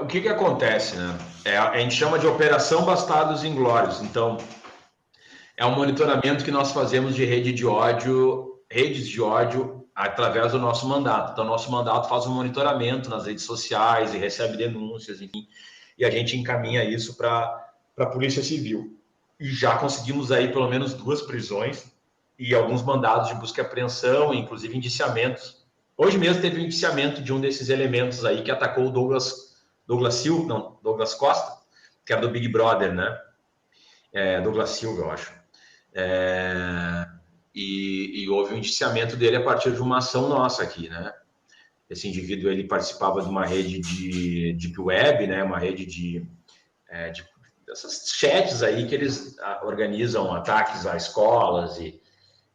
O que acontece, né? A gente chama de Operação Bastardos Inglórios. Então, é um monitoramento que nós fazemos de redes de ódio através do nosso mandato. Então, nosso mandato faz um monitoramento nas redes sociais e recebe denúncias, enfim, e a gente encaminha isso para a Polícia Civil. E já conseguimos aí pelo menos 2 prisões e alguns mandados de busca e apreensão, inclusive indiciamentos. Hoje mesmo teve um indiciamento de um desses elementos aí que atacou o Douglas Costa, que era do Big Brother, né? Douglas Silva, eu acho. E houve um indiciamento dele a partir de uma ação nossa aqui, né? Esse indivíduo, ele participava de uma rede de Deep Web, né? Uma rede de essas chats aí que eles organizam ataques a escolas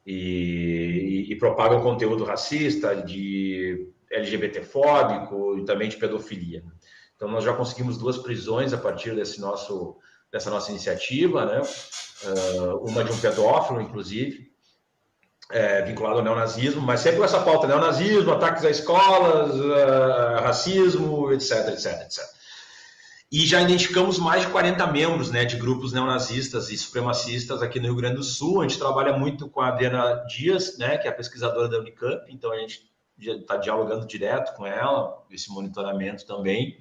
e propagam conteúdo racista, de LGBT-fóbico e também de pedofilia. Então, nós já conseguimos 2 prisões a partir dessa nossa iniciativa, né? Uma de um pedófilo, inclusive, vinculado ao neonazismo, mas sempre com essa pauta: neonazismo, ataques a escolas, racismo, etc, etc, etc. E já identificamos mais de 40 membros, né, de grupos neonazistas e supremacistas aqui no Rio Grande do Sul. A gente trabalha muito com a Adriana Dias, né, que é a pesquisadora da Unicamp, então a gente está dialogando direto com ela, esse monitoramento também.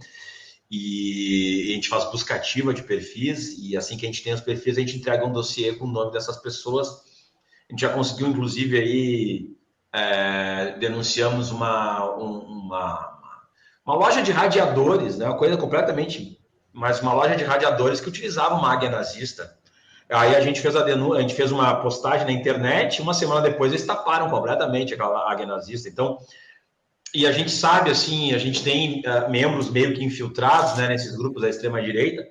E a gente faz busca ativa de perfis, e assim que a gente tem os perfis, a gente entrega um dossiê com o nome dessas pessoas. A gente já conseguiu, inclusive, aí denunciamos uma loja de radiadores, né? Uma coisa completamente, mas uma loja de radiadores que utilizava uma águia nazista. Aí a gente fez a denúncia, a gente fez uma postagem na internet, uma semana depois eles taparam completamente aquela águia nazista. Então, e a gente sabe, assim, a gente tem membros meio que infiltrados, né, nesses grupos da extrema-direita,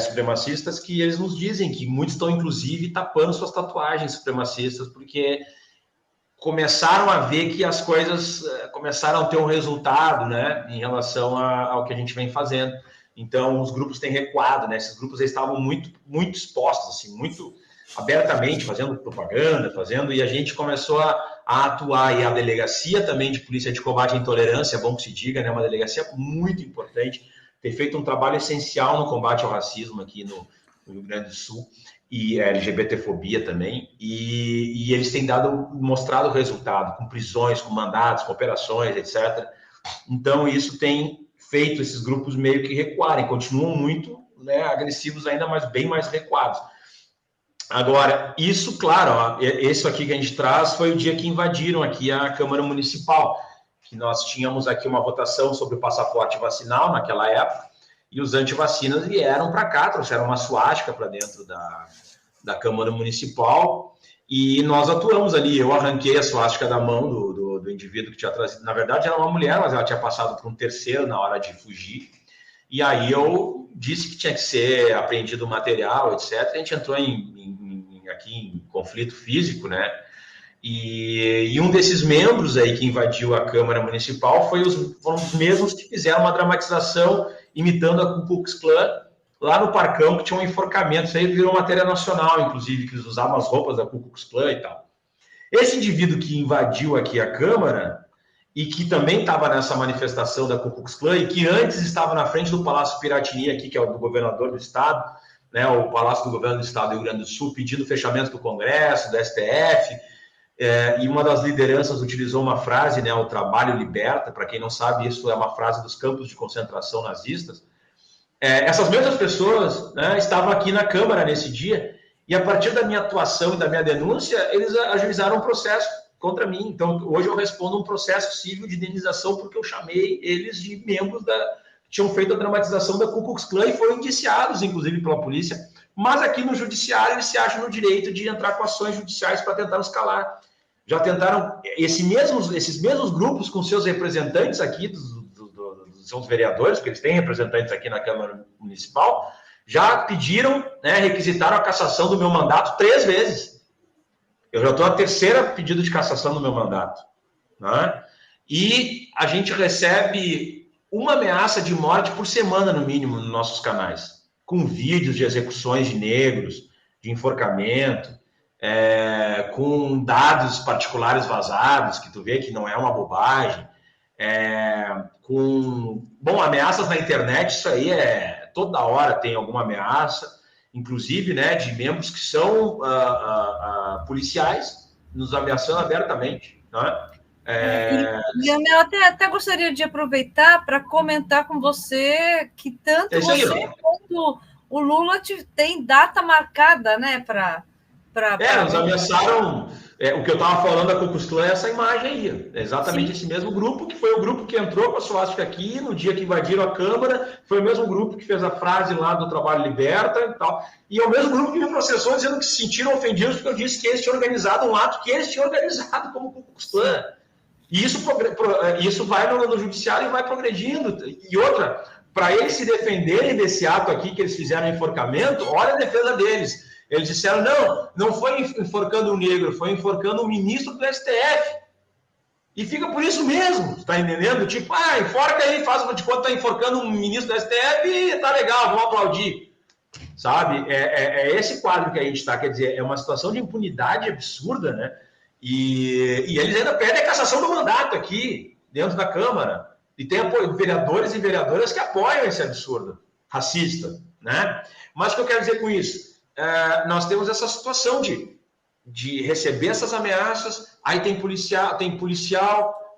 supremacistas, que eles nos dizem que muitos estão, inclusive, tapando suas tatuagens supremacistas, porque começaram a ver que as coisas começaram a ter um resultado, né, em relação ao que a gente vem fazendo. Então, os grupos têm recuado, né? Esses grupos estavam muito, muito expostos, assim, muito abertamente, fazendo propaganda, e a gente começou a atuar, e a delegacia também de polícia de combate à intolerância, é bom que se diga, né? Uma delegacia muito importante, tem feito um trabalho essencial no combate ao racismo aqui no Rio Grande do Sul, e a LGBTfobia também, e eles têm mostrado resultado, com prisões, com mandados, com operações, etc. Então, isso tem feito esses grupos meio que recuarem, continuam muito, né, agressivos ainda, mas bem mais recuados. Agora, isso, claro, ó, esse aqui que a gente traz foi o dia que invadiram aqui a Câmara Municipal, que nós tínhamos aqui uma votação sobre o passaporte vacinal naquela época, e os antivacinas vieram para cá, trouxeram uma suástica para dentro da Câmara Municipal, e nós atuamos ali. Eu arranquei a suástica da mão do indivíduo que tinha trazido. Na verdade, era uma mulher, mas ela tinha passado por um terceiro na hora de fugir. E aí eu disse que tinha que ser apreendido o material, etc. A gente entrou aqui em conflito físico, né? E um desses membros aí que invadiu a Câmara Municipal foram os mesmos que fizeram uma dramatização imitando a Ku Klux Klan lá no Parcão, que tinha um enforcamento. Isso aí virou matéria nacional, inclusive, que eles usavam as roupas da Ku Klux Klan e tal. Esse indivíduo que invadiu aqui a Câmara e que também estava nessa manifestação da Ku Klux Klan e que antes estava na frente do Palácio Piratini aqui, que é o do governador do estado, né, o Palácio do Governo do Estado do Rio Grande do Sul, pedindo fechamento do Congresso, do STF, e uma das lideranças utilizou uma frase, né, o trabalho liberta. Para quem não sabe, isso é uma frase dos campos de concentração nazistas. Essas mesmas pessoas, né, estavam aqui na Câmara nesse dia, e a partir da minha atuação e da minha denúncia, eles ajuizaram um processo contra mim. Então, hoje eu respondo um processo civil de indenização porque eu chamei eles de membros que tinham feito a dramatização da Ku Klux Klan e foram indiciados, inclusive, pela polícia. Mas aqui no judiciário eles se acham no direito de entrar com ações judiciais para tentar nos calar. Já tentaram, esses mesmos grupos com seus representantes aqui, dos seus vereadores, porque eles têm representantes aqui na Câmara Municipal, já pediram, né, requisitaram a cassação do meu mandato 3 vezes. Eu já estou na 3ª pedido de cassação do meu mandato. Né? E a gente recebe uma ameaça de morte por semana, no mínimo, nos nossos canais, com vídeos de execuções de negros, de enforcamento, com dados particulares vazados, que tu vê que não é uma bobagem. Bom, ameaças na internet, isso aí toda hora tem alguma ameaça, inclusive, né, de membros que são policiais nos ameaçando abertamente, né? Eu até gostaria de aproveitar para comentar com você que tanto você quanto o Lula tem data marcada, né, nos ameaçaram. O que eu estava falando da Ku Klux Klan é essa imagem aí. É exatamente esse mesmo grupo, que foi o grupo que entrou com a suástica aqui no dia que invadiram a Câmara, foi o mesmo grupo que fez a frase lá do Trabalho Liberta e tal. E é o mesmo grupo que me processou dizendo que se sentiram ofendidos porque eu disse que eles tinham organizado um ato que eles tinham organizado como Ku Klux Klan. E isso vai no judiciário e vai progredindo. E outra, para eles se defenderem desse ato aqui que eles fizeram enforcamento, olha a defesa deles. Eles disseram, não foi enforcando um negro, foi enforcando um ministro do STF. E fica por isso mesmo, tá entendendo? Tipo, enforca aí, faz de conta que tá enforcando um ministro do STF e tá legal, vamos aplaudir. Sabe? É esse quadro que a gente está, quer dizer, é uma situação de impunidade absurda, né? E eles ainda pedem a cassação do mandato aqui, dentro da Câmara. E tem vereadores e vereadoras que apoiam esse absurdo racista, né? Mas o que eu quero dizer com isso? Nós temos essa situação de receber essas ameaças, aí tem policial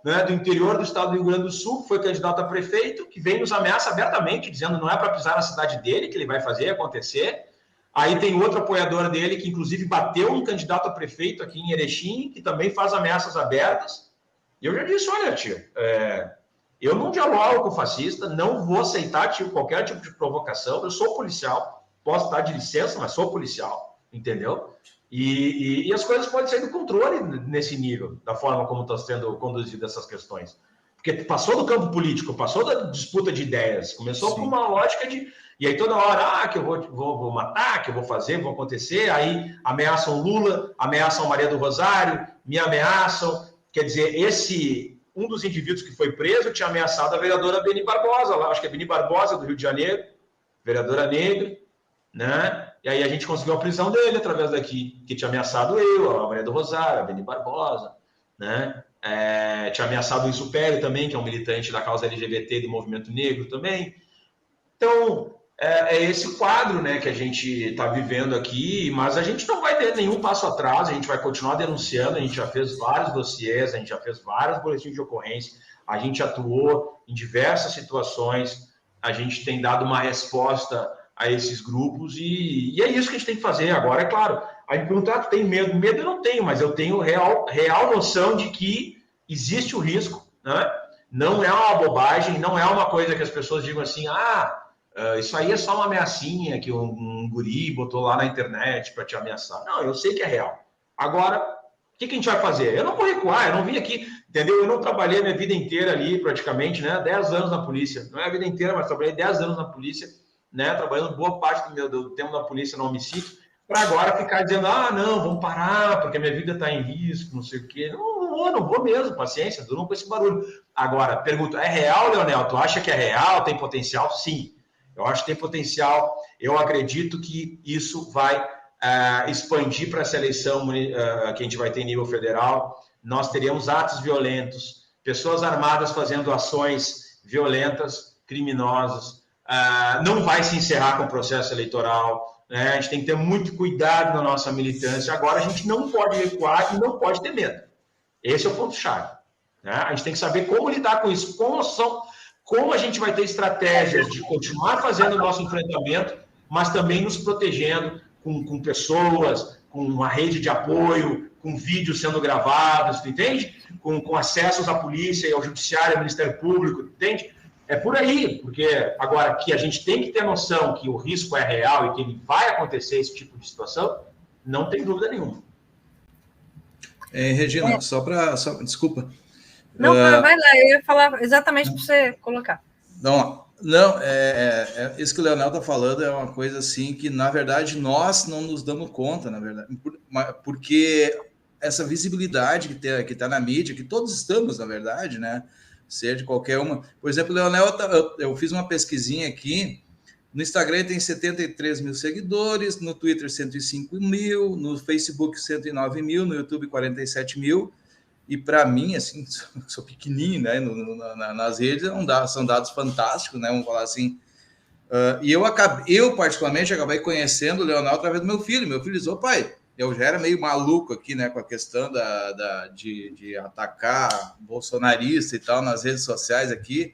né, do interior do estado do Rio Grande do Sul, que foi candidato a prefeito, que vem nos ameaça abertamente, dizendo que não é para pisar na cidade dele, que ele vai fazer acontecer. Aí tem outro apoiador dele, que inclusive bateu um candidato a prefeito aqui em Erechim, que também faz ameaças abertas. E eu já disse, olha, tio, eu não dialogo com o fascista, não vou aceitar qualquer tipo de provocação, eu sou policial, posso estar de licença, mas sou policial, entendeu? E as coisas podem sair do controle nesse nível, da forma como estão sendo conduzidas essas questões. Porque passou do campo político, passou da disputa de ideias, começou com uma lógica de... E aí toda hora, que eu vou matar, que eu vou fazer, vou acontecer, aí ameaçam Lula, ameaçam Maria do Rosário, me ameaçam. Quer dizer, um dos indivíduos que foi preso tinha ameaçado a vereadora Beni Barbosa, lá, acho que é Beni Barbosa, do Rio de Janeiro, vereadora negra, né? E aí a gente conseguiu a prisão dele através daqui, que tinha ameaçado eu, a Maria do Rosário, a Beni Barbosa, né? Tinha ameaçado o Insupério também, que é um militante da causa LGBT do movimento negro também. Então, é esse quadro, né, que a gente está vivendo aqui, mas a gente não vai ter nenhum passo atrás, a gente vai continuar denunciando, a gente já fez vários dossiês, a gente já fez vários boletins de ocorrência, a gente atuou em diversas situações, a gente tem dado uma resposta a esses grupos e é isso que a gente tem que fazer. Agora, é claro, a gente pergunta, tu tem medo? Medo eu não tenho, mas eu tenho real noção de que existe o risco, né? Não é uma bobagem, não é uma coisa que as pessoas digam assim, isso aí é só uma ameaçinha que um guri botou lá na internet para te ameaçar. Não, eu sei que é real. Agora, o que a gente vai fazer? Eu não vou recuar, eu não vim aqui, entendeu? Eu não trabalhei minha vida inteira ali, praticamente, né? 10 anos na polícia. Não é a vida inteira, mas trabalhei 10 anos na polícia, né? Trabalhando boa parte do tempo na polícia no homicídio, para agora ficar dizendo, não, vamos parar, porque minha vida está em risco, não sei o quê. Não vou mesmo, paciência, durma com esse barulho. Agora, pergunto, é real, Leonel? Tu acha que é real? Tem potencial? Sim. Eu acho que tem potencial. Eu acredito que isso vai expandir para essa eleição que a gente vai ter em nível federal. Nós teremos atos violentos, pessoas armadas fazendo ações violentas, criminosas. Não vai se encerrar com o processo eleitoral. Né? A gente tem que ter muito cuidado na nossa militância. Agora, a gente não pode recuar e não pode ter medo. Esse é o ponto-chave. Né? A gente tem que saber como lidar com isso, como a gente vai ter estratégias de continuar fazendo o nosso enfrentamento, mas também nos protegendo com pessoas, com uma rede de apoio, com vídeos sendo gravados, entende? Com acessos à polícia e ao judiciário, ao Ministério Público, entende? É por aí, porque agora que a gente tem que ter noção que o risco é real e que ele vai acontecer esse tipo de situação, não tem dúvida nenhuma. Regina, desculpa. Não, vai lá, eu ia falar exatamente para você colocar. Não, isso que o Leonel está falando é uma coisa assim que, na verdade, nós não nos damos conta, na verdade, porque essa visibilidade que tá na mídia, que todos estamos, na verdade, né? Seja de qualquer uma. Por exemplo, o Leonel, eu fiz uma pesquisinha aqui, no Instagram tem 73 mil seguidores, no Twitter 105 mil, no Facebook 109 mil, no YouTube 47 mil, E para mim, assim, sou pequenininho, né? Nas redes são dados fantásticos, né? Vamos falar assim. E eu particularmente acabei conhecendo o Leonel através do meu filho. Meu filho disse: ô pai, eu já era meio maluco aqui, né, com a questão de atacar bolsonarista e tal nas redes sociais aqui.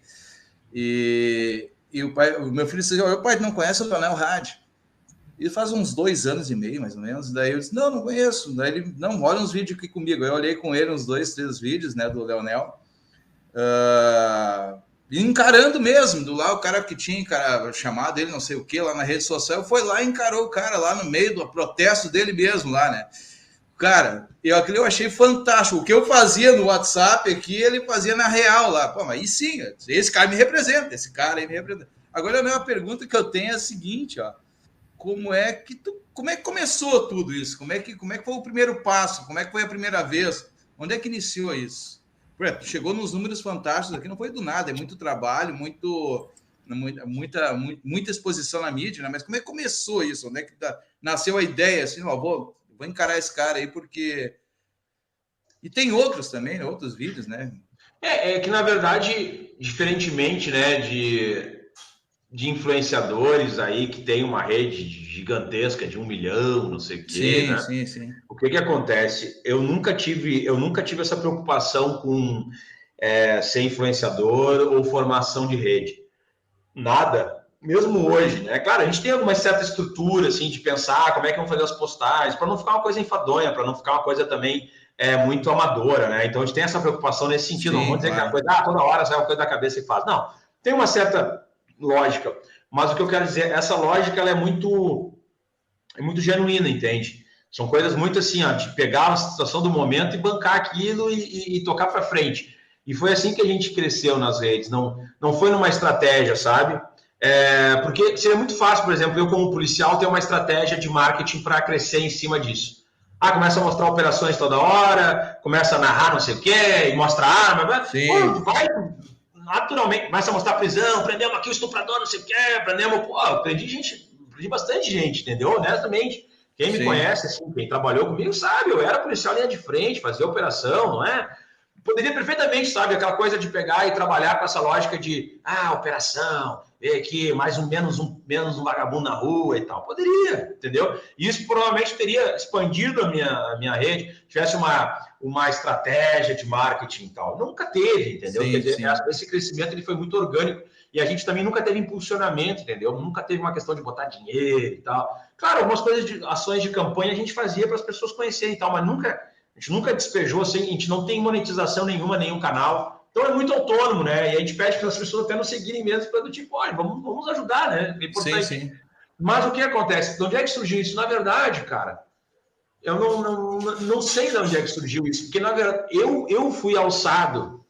E o meu filho disse: ô pai, tu não conhece o Leonel Hadi? E faz uns 2 anos e meio, mais ou menos. Daí eu disse: não conheço. Daí ele: não, olha uns vídeos aqui comigo. Eu olhei com ele uns 2, 3 vídeos, né, do Leonel. Encarando mesmo, do lá o cara que tinha chamado ele, não sei o que, lá na rede social, foi lá e encarou o cara lá no meio do protesto dele mesmo lá, né? Cara, aquilo eu achei fantástico. O que eu fazia no WhatsApp aqui, ele fazia na real lá. Pô, mas aí sim, esse cara me representa, esse cara aí me representa. Agora, a pergunta que eu tenho é a seguinte, ó. Como é que começou tudo isso? Como é que foi o primeiro passo? Como é que foi a primeira vez? Onde é que iniciou isso? Chegou nos números fantásticos aqui, não foi do nada, é muito trabalho, muita exposição na mídia, né? Mas como é que começou isso? Onde é que nasceu a ideia, assim, vou encarar esse cara aí, porque... E tem outros também, né? Outros vídeos, né? É que, na verdade, diferentemente, né, de influenciadores aí que tem uma rede gigantesca de 1 milhão, não sei o quê, né? Sim. O que acontece? Eu nunca tive essa preocupação com ser influenciador ou formação de rede. Nada. Mesmo hoje, né? Claro, a gente tem alguma certa estrutura, assim, de pensar como é que vamos fazer as postagens, para não ficar uma coisa enfadonha, para não ficar uma coisa também muito amadora, né? Então, a gente tem essa preocupação nesse sentido. Sim, não vamos dizer claro. Que a coisa, toda hora sai uma coisa da cabeça e faz. Não, tem uma certa lógica, mas o que eu quero dizer, essa lógica ela é muito genuína, entende? São coisas muito assim, ó, de pegar a situação do momento e bancar aquilo e tocar para frente. E foi assim que a gente cresceu nas redes, não foi numa estratégia, sabe? Porque seria muito fácil, por exemplo, eu como policial ter uma estratégia de marketing para crescer em cima disso. Começa a mostrar operações toda hora, começa a narrar não sei o quê, e mostra arma, vai naturalmente, começa a mostrar prisão, prendemos aqui o estuprador, não sei o quê, prendi bastante gente, entendeu? Honestamente, quem me conhece, assim, quem trabalhou comigo sabe, eu era policial linha de frente, fazia operação, não é? Poderia perfeitamente, sabe, aquela coisa de pegar e trabalhar com essa lógica de, operação, ver aqui, menos um vagabundo na rua e tal. Poderia, entendeu? Isso provavelmente teria expandido a minha rede, tivesse uma estratégia de marketing e tal. Nunca teve, entendeu? Quer dizer, esse crescimento ele foi muito orgânico e a gente também nunca teve impulsionamento, entendeu? Nunca teve uma questão de botar dinheiro e tal. Claro, algumas ações de campanha a gente fazia para as pessoas conhecerem e tal, mas a gente nunca despejou, assim, a gente não tem monetização nenhum canal. Então é muito autônomo, né? E a gente pede para as pessoas até nos seguirem mesmo, para do tipo, olha, vamos ajudar, né? É importante. Sim. Mas o que acontece? De onde é que surgiu isso? Na verdade, cara, eu não sei de onde é que surgiu isso, porque na verdade eu fui alçado.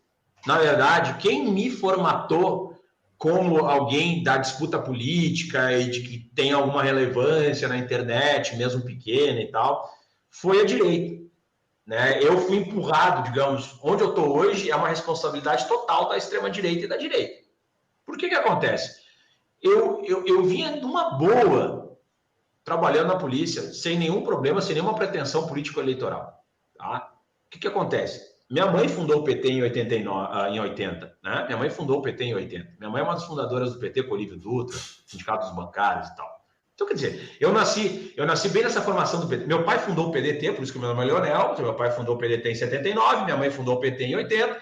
Na verdade, quem me formatou como alguém da disputa política e de que tem alguma relevância na internet, mesmo pequena e tal, foi a direita. Né? Eu fui empurrado, digamos, onde eu estou hoje é uma responsabilidade total da extrema-direita e da direita. Por que acontece? Eu vinha numa boa, trabalhando na polícia, sem nenhum problema, sem nenhuma pretensão político-eleitoral. Tá? O que acontece? Minha mãe fundou o PT em 80, né? Minha mãe fundou o PT em 80. Minha mãe é uma das fundadoras do PT, com o Olívio Dutra, Sindicato dos Bancários e tal. Então, quer dizer, eu nasci bem nessa formação do PT. Meu pai fundou o PDT, por isso que o meu nome é Leonel. Meu pai fundou o PDT em 79, minha mãe fundou o PT em 80.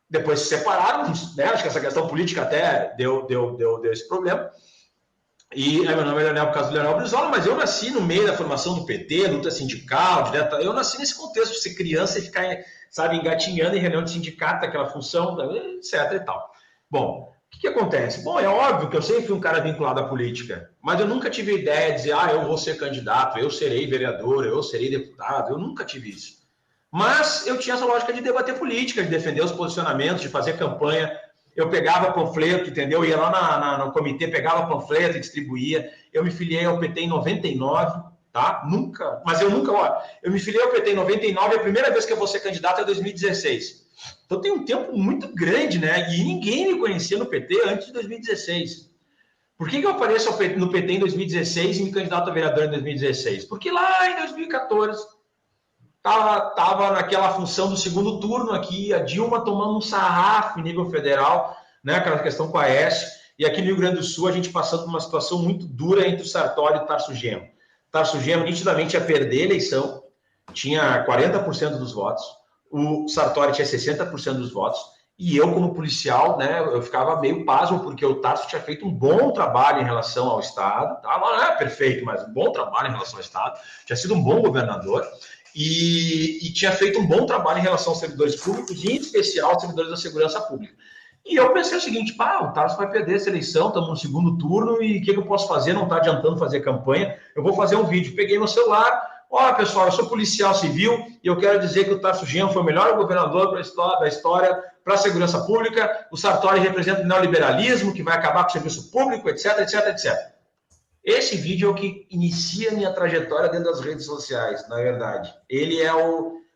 Depois se separaram, né? Acho que essa questão política até deu esse problema. E meu nome é Leonel por causa do Leonel Brizola, mas eu nasci no meio da formação do PT, luta sindical, direta. Eu nasci nesse contexto de ser criança e ficar, sabe, engatinhando em reunião de sindicato, aquela função, etc e tal. Bom, o que acontece? Bom, é óbvio que eu sempre fui um cara vinculado à política, mas eu nunca tive a ideia de dizer, eu vou ser candidato, eu serei vereador, eu serei deputado, eu nunca tive isso. Mas eu tinha essa lógica de debater política, de defender os posicionamentos, de fazer campanha. Eu pegava panfleto, entendeu? Ia lá no comitê, pegava panfleto e distribuía. Eu me filiei ao PT em 99, tá? Eu me filiei ao PT em 99 e a primeira vez que eu vou ser candidato é 2016. Então tem um tempo muito grande, né? E ninguém me conhecia no PT antes de 2016. Por que eu apareço no PT em 2016 e me candidato a vereador em 2016? Porque lá em 2014 estava naquela função do segundo turno aqui, a Dilma tomando um sarrafo em nível federal, né, aquela questão com a Aécio, e aqui no Rio Grande do Sul a gente passando por uma situação muito dura entre o Sartori e o Tarso Genro. O Tarso Genro nitidamente ia perder a eleição, tinha 40% dos votos, o Sartori tinha 60% dos votos, e eu, como policial, né, eu ficava meio pasmo, porque o Tarso tinha feito um bom trabalho em relação ao Estado, não é perfeito, mas um bom trabalho em relação ao Estado, tinha sido um bom governador, e tinha feito um bom trabalho em relação aos servidores públicos, e em especial aos servidores da segurança pública. E eu pensei o seguinte, o Tarso vai perder essa eleição, estamos no segundo turno, e o que eu posso fazer? Não está adiantando fazer campanha, eu vou fazer um vídeo. Peguei meu celular, olha pessoal, eu sou policial civil, e eu quero dizer que o Tarso Genro foi o melhor governador da história para a segurança pública, o Sartori representa o neoliberalismo, que vai acabar com o serviço público, etc, etc, etc. Esse vídeo é o que inicia a minha trajetória dentro das redes sociais, na verdade. Ele é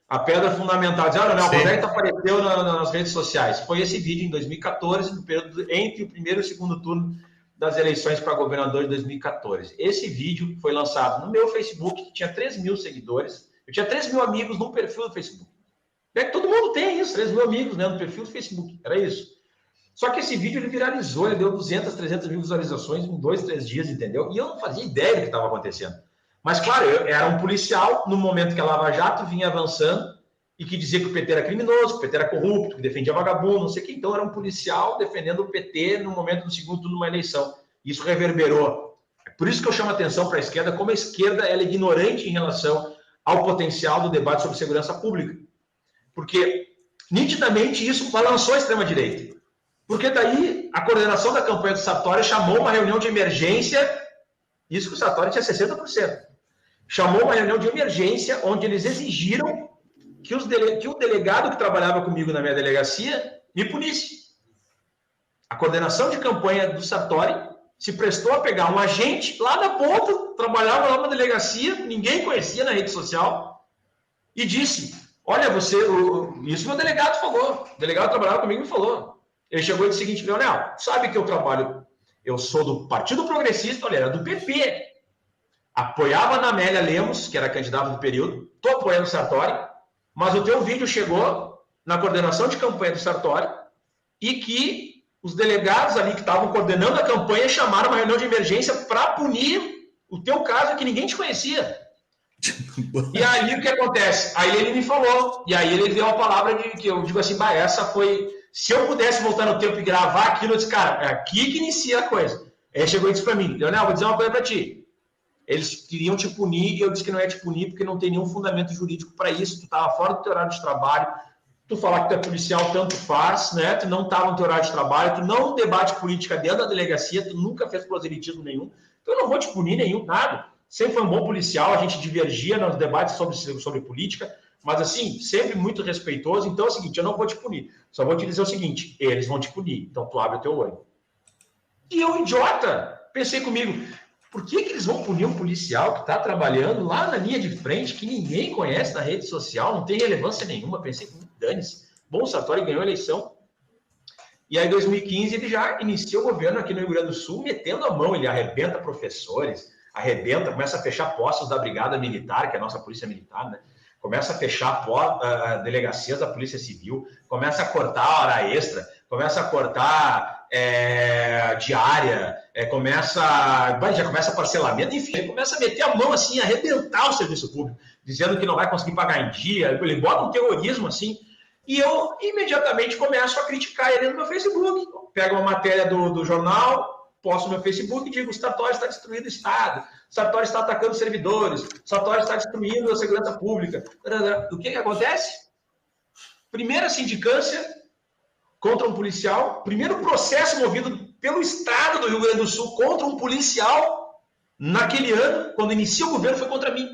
a pedra fundamental. Diz, olha, o Rodrigo apareceu nas redes sociais. Foi esse vídeo em 2014, no período entre o primeiro e o segundo turno das eleições para governador de 2014. Esse vídeo foi lançado no meu Facebook, que tinha 3 mil seguidores. Eu tinha 3 mil amigos no perfil do Facebook. É que todo mundo tem isso, 3 mil amigos, né, no perfil do Facebook. Era isso. Só que esse vídeo ele viralizou, ele deu 200, 300 mil visualizações em 2, 3 dias, entendeu? E eu não fazia ideia do que estava acontecendo. Mas, claro, eu era um policial no momento que a Lava Jato vinha avançando e que dizia que o PT era criminoso, que o PT era corrupto, que defendia vagabundo, não sei o que. Então, era um policial defendendo o PT no momento do segundo turno de uma eleição. Isso reverberou. É por isso que eu chamo a atenção para a esquerda, como a esquerda ela é ignorante em relação ao potencial do debate sobre segurança pública. Porque, nitidamente, isso balançou a extrema-direita. Porque daí, a coordenação da campanha do Sartori chamou uma reunião de emergência, isso que o Sartori tinha 60%. Chamou uma reunião de emergência, onde eles exigiram que o delegado que trabalhava comigo na minha delegacia me punisse. A coordenação de campanha do Sartori se prestou a pegar um agente lá da ponta, trabalhava lá na delegacia, ninguém conhecia na rede social, e disse, olha, isso meu delegado falou, o delegado que trabalhava comigo me falou. Ele chegou e disse o seguinte, Leonel, sabe que eu sou do Partido Progressista, olha, era do PP. Apoiava na Amélia Lemos, que era candidata do período, estou apoiando o Sartori, mas o teu vídeo chegou na coordenação de campanha do Sartori e que os delegados ali que estavam coordenando a campanha chamaram uma reunião de emergência para punir o teu caso que ninguém te conhecia. E aí o que acontece? Aí ele me falou, e aí ele deu a palavra de que eu digo assim, essa foi... Se eu pudesse voltar no tempo e gravar aquilo, eu disse, cara, é aqui que inicia a coisa. Aí ele chegou e disse para mim, Leonel, vou dizer uma coisa para ti. Eles queriam te punir e eu disse que não ia te punir porque não tem nenhum fundamento jurídico para isso. Tu estava fora do teu horário de trabalho. Tu falar que tu é policial, tanto faz, né? Tu não estava no teu horário de trabalho, tu não debate política dentro da delegacia, tu nunca fez proselitismo nenhum. Então eu não vou te punir nada. Sempre foi um bom policial, a gente divergia nos debates sobre política, mas assim, sempre muito respeitoso. Então é o seguinte, eu não vou te punir. Só vou te dizer o seguinte, eles vão te punir. Então tu abre o teu olho. E eu, idiota, pensei comigo, por que eles vão punir um policial que está trabalhando lá na linha de frente, que ninguém conhece na rede social, não tem relevância nenhuma? Pensei, dane-se. Bom, o Sartori ganhou a eleição. E aí, em 2015, ele já inicia o governo aqui no Rio Grande do Sul, metendo a mão. Ele arrebenta professores, começa a fechar postos da Brigada Militar, que é a nossa Polícia Militar, né? Começa a fechar delegacias da Polícia Civil, começa a cortar hora extra, começa a cortar diária, já começa parcelamento, enfim, ele começa a meter a mão assim, arrebentar o serviço público, dizendo que não vai conseguir pagar em dia, ele bota um terrorismo assim, e eu imediatamente começo a criticar ele no meu Facebook. Pego uma matéria do jornal, posto no meu Facebook e digo, o Sartori está destruindo o Estado, o Sartori está atacando servidores, o Sartori está destruindo a segurança pública. O que acontece? Primeira sindicância contra um policial, primeiro processo movido pelo Estado do Rio Grande do Sul contra um policial naquele ano, quando inicia o governo, foi contra mim.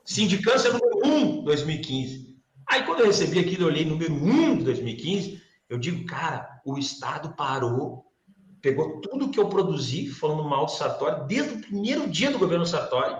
Sindicância número 1, 2015. Aí quando eu recebi aquilo, eu olhei número 1 de 2015, eu digo, cara, o Estado parou, pegou tudo que eu produzi, falando mal do Sartori, desde o primeiro dia do governo Sartori,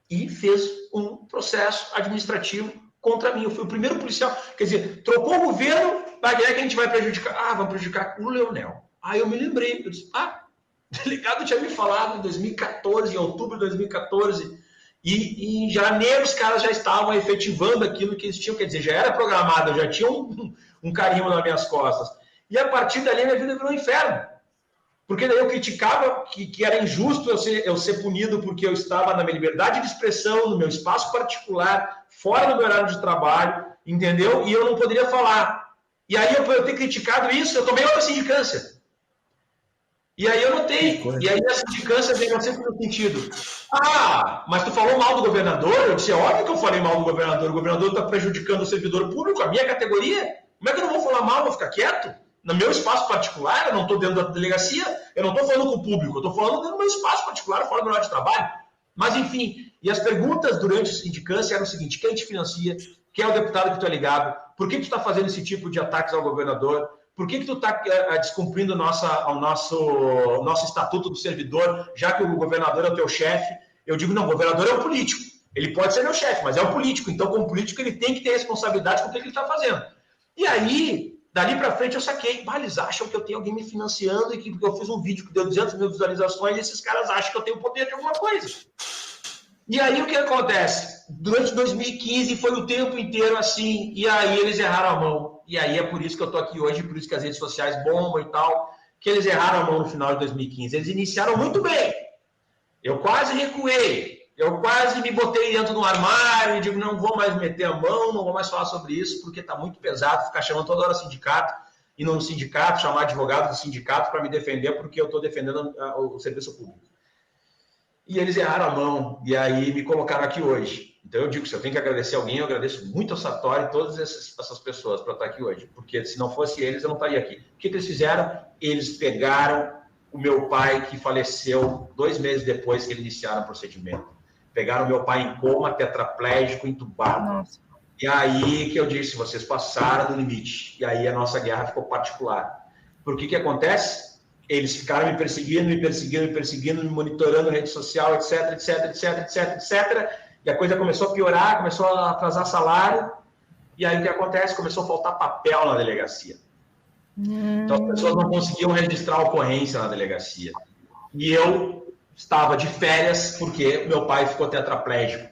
e fez um processo administrativo contra mim. Eu fui o primeiro policial, quer dizer, trocou o governo, vai ver que a gente vai prejudicar. Vamos prejudicar o Leonel. Aí eu me lembrei, eu disse, o delegado tinha me falado em 2014, em outubro de 2014, E em janeiro os caras já estavam efetivando aquilo que eles tinham, quer dizer, já era programado, já tinha um carimbo nas minhas costas. E a partir dali a minha vida virou um inferno. Porque daí eu criticava que era injusto eu ser punido porque eu estava na minha liberdade de expressão, no meu espaço particular, fora do meu horário de trabalho, entendeu? E eu não poderia falar. E aí, eu ter criticado isso, eu tomei outra sindicância. E aí eu notei. E aí a sindicância veio sempre no sentido: mas tu falou mal do governador? Eu disse: é óbvio que eu falei mal do governador. O governador está prejudicando o servidor público, a minha categoria. Como é que eu não vou falar mal, vou ficar quieto? No meu espaço particular, eu não estou dentro da delegacia, eu não estou falando com o público, eu estou falando dentro do meu espaço particular, fora do horário de trabalho. Mas, enfim, e as perguntas durante a sindicância eram o seguinte: quem te financia? Quem é o deputado que tu é ligado? Por que tu está fazendo esse tipo de ataques ao governador? Por que tu está descumprindo o nosso estatuto do servidor, já que o governador é o teu chefe? Eu digo: não, o governador é o político. Ele pode ser meu chefe, mas é o político. Então, como político, ele tem que ter responsabilidade com o que ele está fazendo. E aí, dali para frente, eu saquei: eles acham que eu tenho alguém me financiando e que porque eu fiz um vídeo que deu 200 mil visualizações e esses caras acham que eu tenho poder de alguma coisa. E aí, o que acontece? Durante 2015 foi o tempo inteiro assim, e aí eles erraram a mão. E aí é por isso que eu estou aqui hoje, por isso que as redes sociais bombam e tal, que eles erraram a mão no final de 2015. Eles iniciaram muito bem. Eu quase recuei, eu quase me botei dentro do armário e digo: não vou mais meter a mão, não vou mais falar sobre isso, porque está muito pesado ficar chamando toda hora sindicato, e no sindicato, chamar advogado do sindicato para me defender, porque eu estou defendendo o serviço público. E eles erraram a mão, e aí me colocaram aqui hoje. Então eu digo: se eu tenho que agradecer alguém, eu agradeço muito ao Sartori e todas essas pessoas para estar aqui hoje, porque se não fosse eles, eu não estaria aqui. O que eles fizeram? Eles pegaram o meu pai, que faleceu 2 meses depois que eles iniciaram o procedimento. Pegaram o meu pai em coma, tetraplégico, entubado. Nossa. E aí que eu disse: vocês passaram do limite. E aí a nossa guerra ficou particular. Por que acontece? Eles ficaram me perseguindo, me monitorando na rede social, etc. E a coisa começou a piorar, começou a atrasar salário. E aí o que acontece? Começou a faltar papel na delegacia. Então as pessoas não conseguiam registrar a ocorrência na delegacia. E eu estava de férias porque meu pai ficou tetraplégico.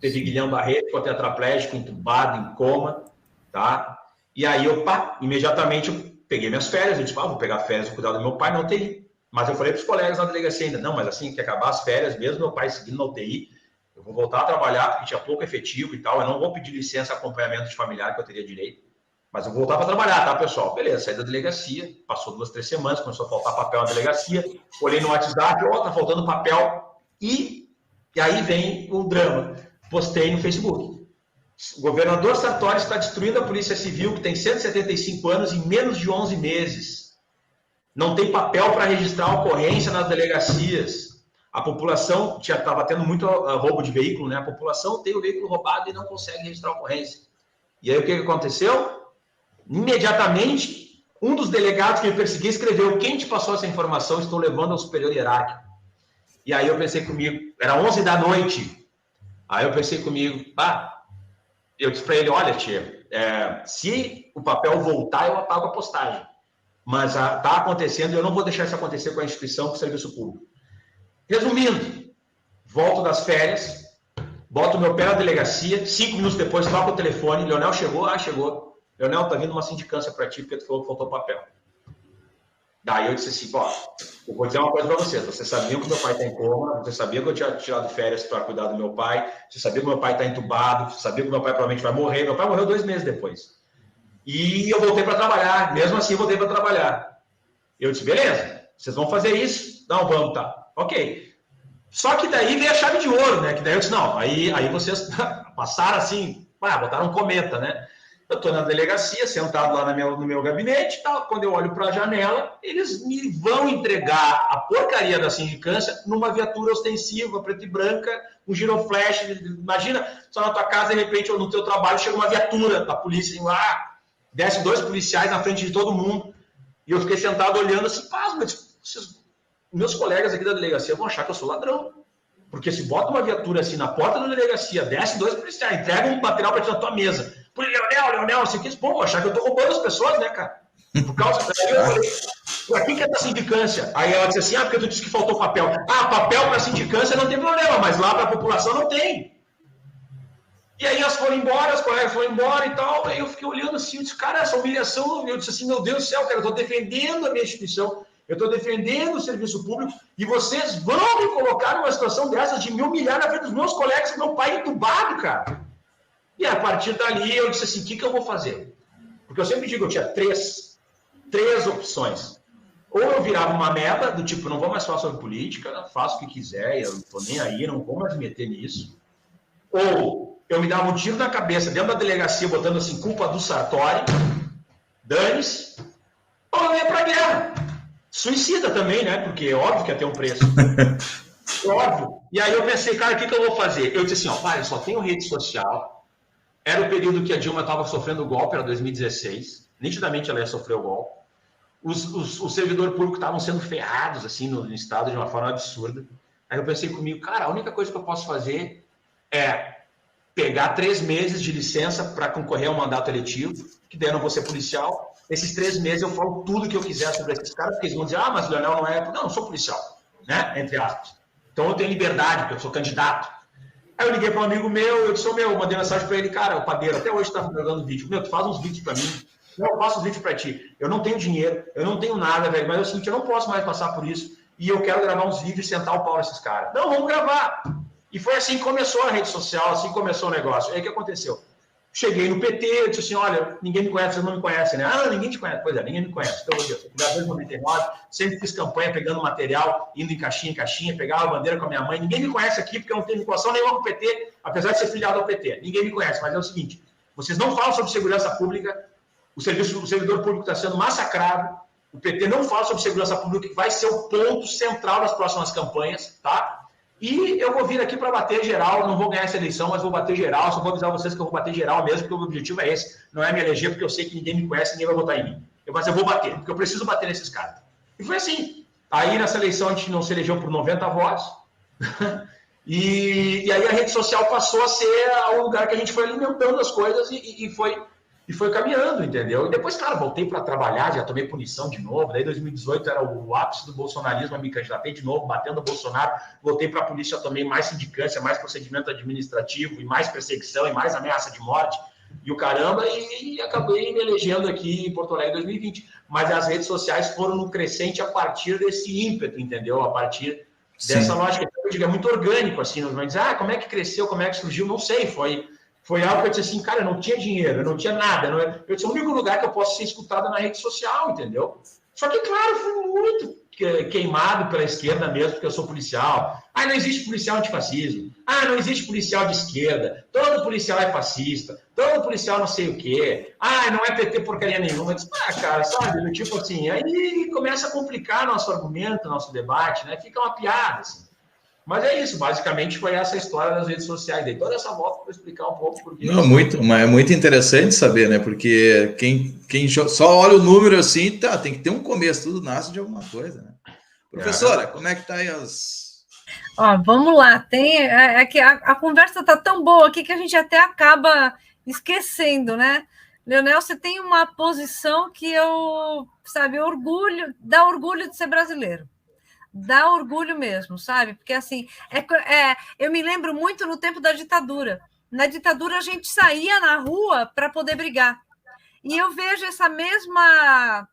Teve Guilherme Barreto, ficou tetraplégico, entubado, em coma. Tá? E aí eu, imediatamente, eu peguei minhas férias. Eu disse: vou pegar férias, vou cuidar do meu pai na UTI. Mas eu falei para os colegas na delegacia ainda: não, mas assim que acabar as férias, mesmo meu pai seguindo na UTI, eu vou voltar a trabalhar, porque tinha pouco efetivo e tal. Eu não vou pedir licença, acompanhamento de familiar, que eu teria direito. Mas eu vou voltar para trabalhar, tá, pessoal? Beleza, saí da delegacia, passou 2, 3 semanas, começou a faltar papel na delegacia. Olhei no WhatsApp: tá faltando papel. E aí vem o drama. Postei no Facebook: o governador Sartori está destruindo a Polícia Civil, que tem 175 anos, em menos de 11 meses. Não tem papel para registrar a ocorrência nas delegacias. A população estava tendo muito roubo de veículo, né? A população tem o veículo roubado e não consegue registrar a ocorrência. E aí o que aconteceu? Imediatamente, um dos delegados que me perseguia escreveu: quem te passou essa informação? Estou levando ao superior hierárquico. E aí eu pensei comigo, era 11 da noite. Aí eu pensei comigo: eu disse para ele: olha, tia, se o papel voltar, eu apago a postagem. Mas está acontecendo e eu não vou deixar isso acontecer com a instituição, com o serviço público. Resumindo, volto das férias, boto meu pé na delegacia, 5 minutos depois toco o telefone: Leonel chegou? Chegou. Leonel, tá vindo uma sindicância para ti porque tu falou que faltou papel. Daí eu disse assim: eu vou dizer uma coisa para vocês. Vocês sabiam que meu pai está em coma, vocês sabiam que eu tinha tirado férias para cuidar do meu pai, vocês sabiam que meu pai está entubado, vocês sabiam que meu pai provavelmente vai morrer. Meu pai morreu 2 meses depois. E eu voltei para trabalhar, mesmo assim eu voltei para trabalhar. Eu disse: beleza, vocês vão fazer isso? Não, vamos, tá. Ok. Só que daí veio a chave de ouro, né? Que daí eu disse: não, aí vocês passaram assim, botaram um cometa, né? Eu estou na delegacia, sentado lá no meu gabinete, tal. Quando eu olho para a janela, eles me vão entregar a porcaria da sindicância numa viatura ostensiva, preta e branca, um giroflash. Imagina, só na tua casa, de repente, ou no teu trabalho, chega uma viatura da polícia lá, desce 2 policiais na frente de todo mundo. E eu fiquei sentado olhando assim: mas meus colegas aqui da delegacia vão achar que eu sou ladrão. Porque se bota uma viatura assim na porta da delegacia, desce 2 policiais, entrega um material para ti na tua mesa. Por Leonel, assim, vão achar que eu tô roubando as pessoas, né, cara? Por causa daí eu falei: Para quem que é da sindicância? Aí ela disse assim, porque tu disse que faltou papel. Papel para sindicância não tem problema, mas lá para a população não tem. E aí elas foram embora, as colegas foram embora e tal, aí eu fiquei olhando assim, eu disse, cara, essa humilhação, eu disse assim, meu Deus do céu, cara, eu estou defendendo a minha instituição, eu estou defendendo o serviço público, e vocês vão me colocar numa situação dessa de me humilhar na frente dos meus colegas, com meu pai entubado, cara. E a partir dali eu disse assim, o que eu vou fazer? Porque eu sempre digo, eu tinha três opções. Ou eu virava uma meta do tipo, não vou mais falar sobre política, faço o que quiser, eu não estou nem aí, não vou mais me meter nisso. Ou eu me dava um tiro na cabeça dentro da delegacia, botando assim, culpa do Sartori, dane-se, ou eu ia pra guerra. Suicida também, né? Porque é óbvio que ia ter um preço. Óbvio. E aí eu pensei, cara, o que eu vou fazer? Eu disse assim, pai, eu só tenho rede social. Era o período que a Dilma estava sofrendo o golpe, era 2016. Nitidamente ela ia sofrer o golpe. Os servidores públicos estavam sendo ferrados, assim, no estado de uma forma absurda. Aí eu pensei comigo, cara, a única coisa que eu posso fazer é pegar 3 meses de licença para concorrer ao mandato eletivo, que daí eu não vou ser policial. Esses 3 meses eu falo tudo que eu quiser sobre esses caras, porque eles vão dizer, mas o Leonel não é... Não, eu sou policial, né? Entre aspas. Então eu tenho liberdade, porque eu sou candidato. Aí eu liguei para um amigo meu, eu disse, mandei mensagem para ele, cara, o padeiro, até hoje está mandando vídeo. Tu faz uns vídeos para mim. Não, eu faço uns vídeos para ti. Eu não tenho dinheiro, eu não tenho nada, velho, mas é o seguinte, eu não posso mais passar por isso. E eu quero gravar uns vídeos e sentar o pau nesses caras. Não, vamos gravar. E foi assim que começou a rede social, assim que começou o negócio. Aí o que aconteceu? Cheguei no PT, eu disse assim, olha, ninguém me conhece, vocês não me conhecem, né? Ninguém te conhece. Pois é, ninguém me conhece. Então, eu sou criador de 99, sempre fiz campanha pegando material, indo em caixinha, pegava a bandeira com a minha mãe. Ninguém me conhece aqui, porque eu não tenho vinculação nenhuma com o PT, apesar de ser filiado ao PT. Ninguém me conhece, mas é o seguinte, vocês não falam sobre segurança pública, o servidor público está sendo massacrado, o PT não fala sobre segurança pública, que vai ser o ponto central das próximas campanhas, tá? E eu vou vir aqui para bater geral, não vou ganhar essa eleição, mas vou bater geral, só vou avisar vocês que eu vou bater geral mesmo, porque o meu objetivo é esse, não é me eleger, porque eu sei que ninguém me conhece, ninguém vai votar em mim. Mas eu vou bater, porque eu preciso bater nesses caras. E foi assim. Aí nessa eleição a gente não se elegeu por 90 votos, e aí a rede social passou a ser o lugar que a gente foi alimentando as coisas e foi caminhando, entendeu? E depois, cara, voltei para trabalhar, já tomei punição de novo. Daí 2018 era o ápice do bolsonarismo, eu me candidatei de novo, batendo o Bolsonaro. Voltei para a polícia, tomei mais sindicância, mais procedimento administrativo, e mais perseguição, e mais ameaça de morte, e o caramba, e acabei me elegendo aqui em Porto Alegre em 2020. Mas as redes sociais foram no crescente a partir desse ímpeto, entendeu? A partir dessa lógica, eu digo, é muito orgânico, assim, não vai dizer, como é que cresceu, como é que surgiu, não sei, foi algo que eu disse assim, cara, eu não tinha dinheiro, eu não tinha nada. Eu disse, o único lugar que eu posso ser escutado é na rede social, entendeu? Só que, claro, fui muito queimado pela esquerda mesmo, porque eu sou policial. Não existe policial antifascismo. Não existe policial de esquerda. Todo policial é fascista. Todo policial não sei o quê. Não é PT porcaria nenhuma. Eu disse, cara, sabe? Tipo assim, aí começa a complicar nosso argumento, nosso debate, né? Fica uma piada, assim. Mas é isso, basicamente foi essa história das redes sociais. Dei toda essa volta para explicar um pouco por quê. Não, é muito interessante saber, né? Porque quem só olha o número assim, tem que ter um começo, tudo nasce de alguma coisa, né? Professora, como é que tá aí as... Vamos lá, é que a conversa tá tão boa aqui que a gente até acaba esquecendo, né? Leonel, você tem uma posição que dá orgulho de ser brasileiro. Dá orgulho mesmo, sabe? Porque, assim, eu me lembro muito no tempo da ditadura. Na ditadura, a gente saía na rua para poder brigar. E eu vejo essa mesma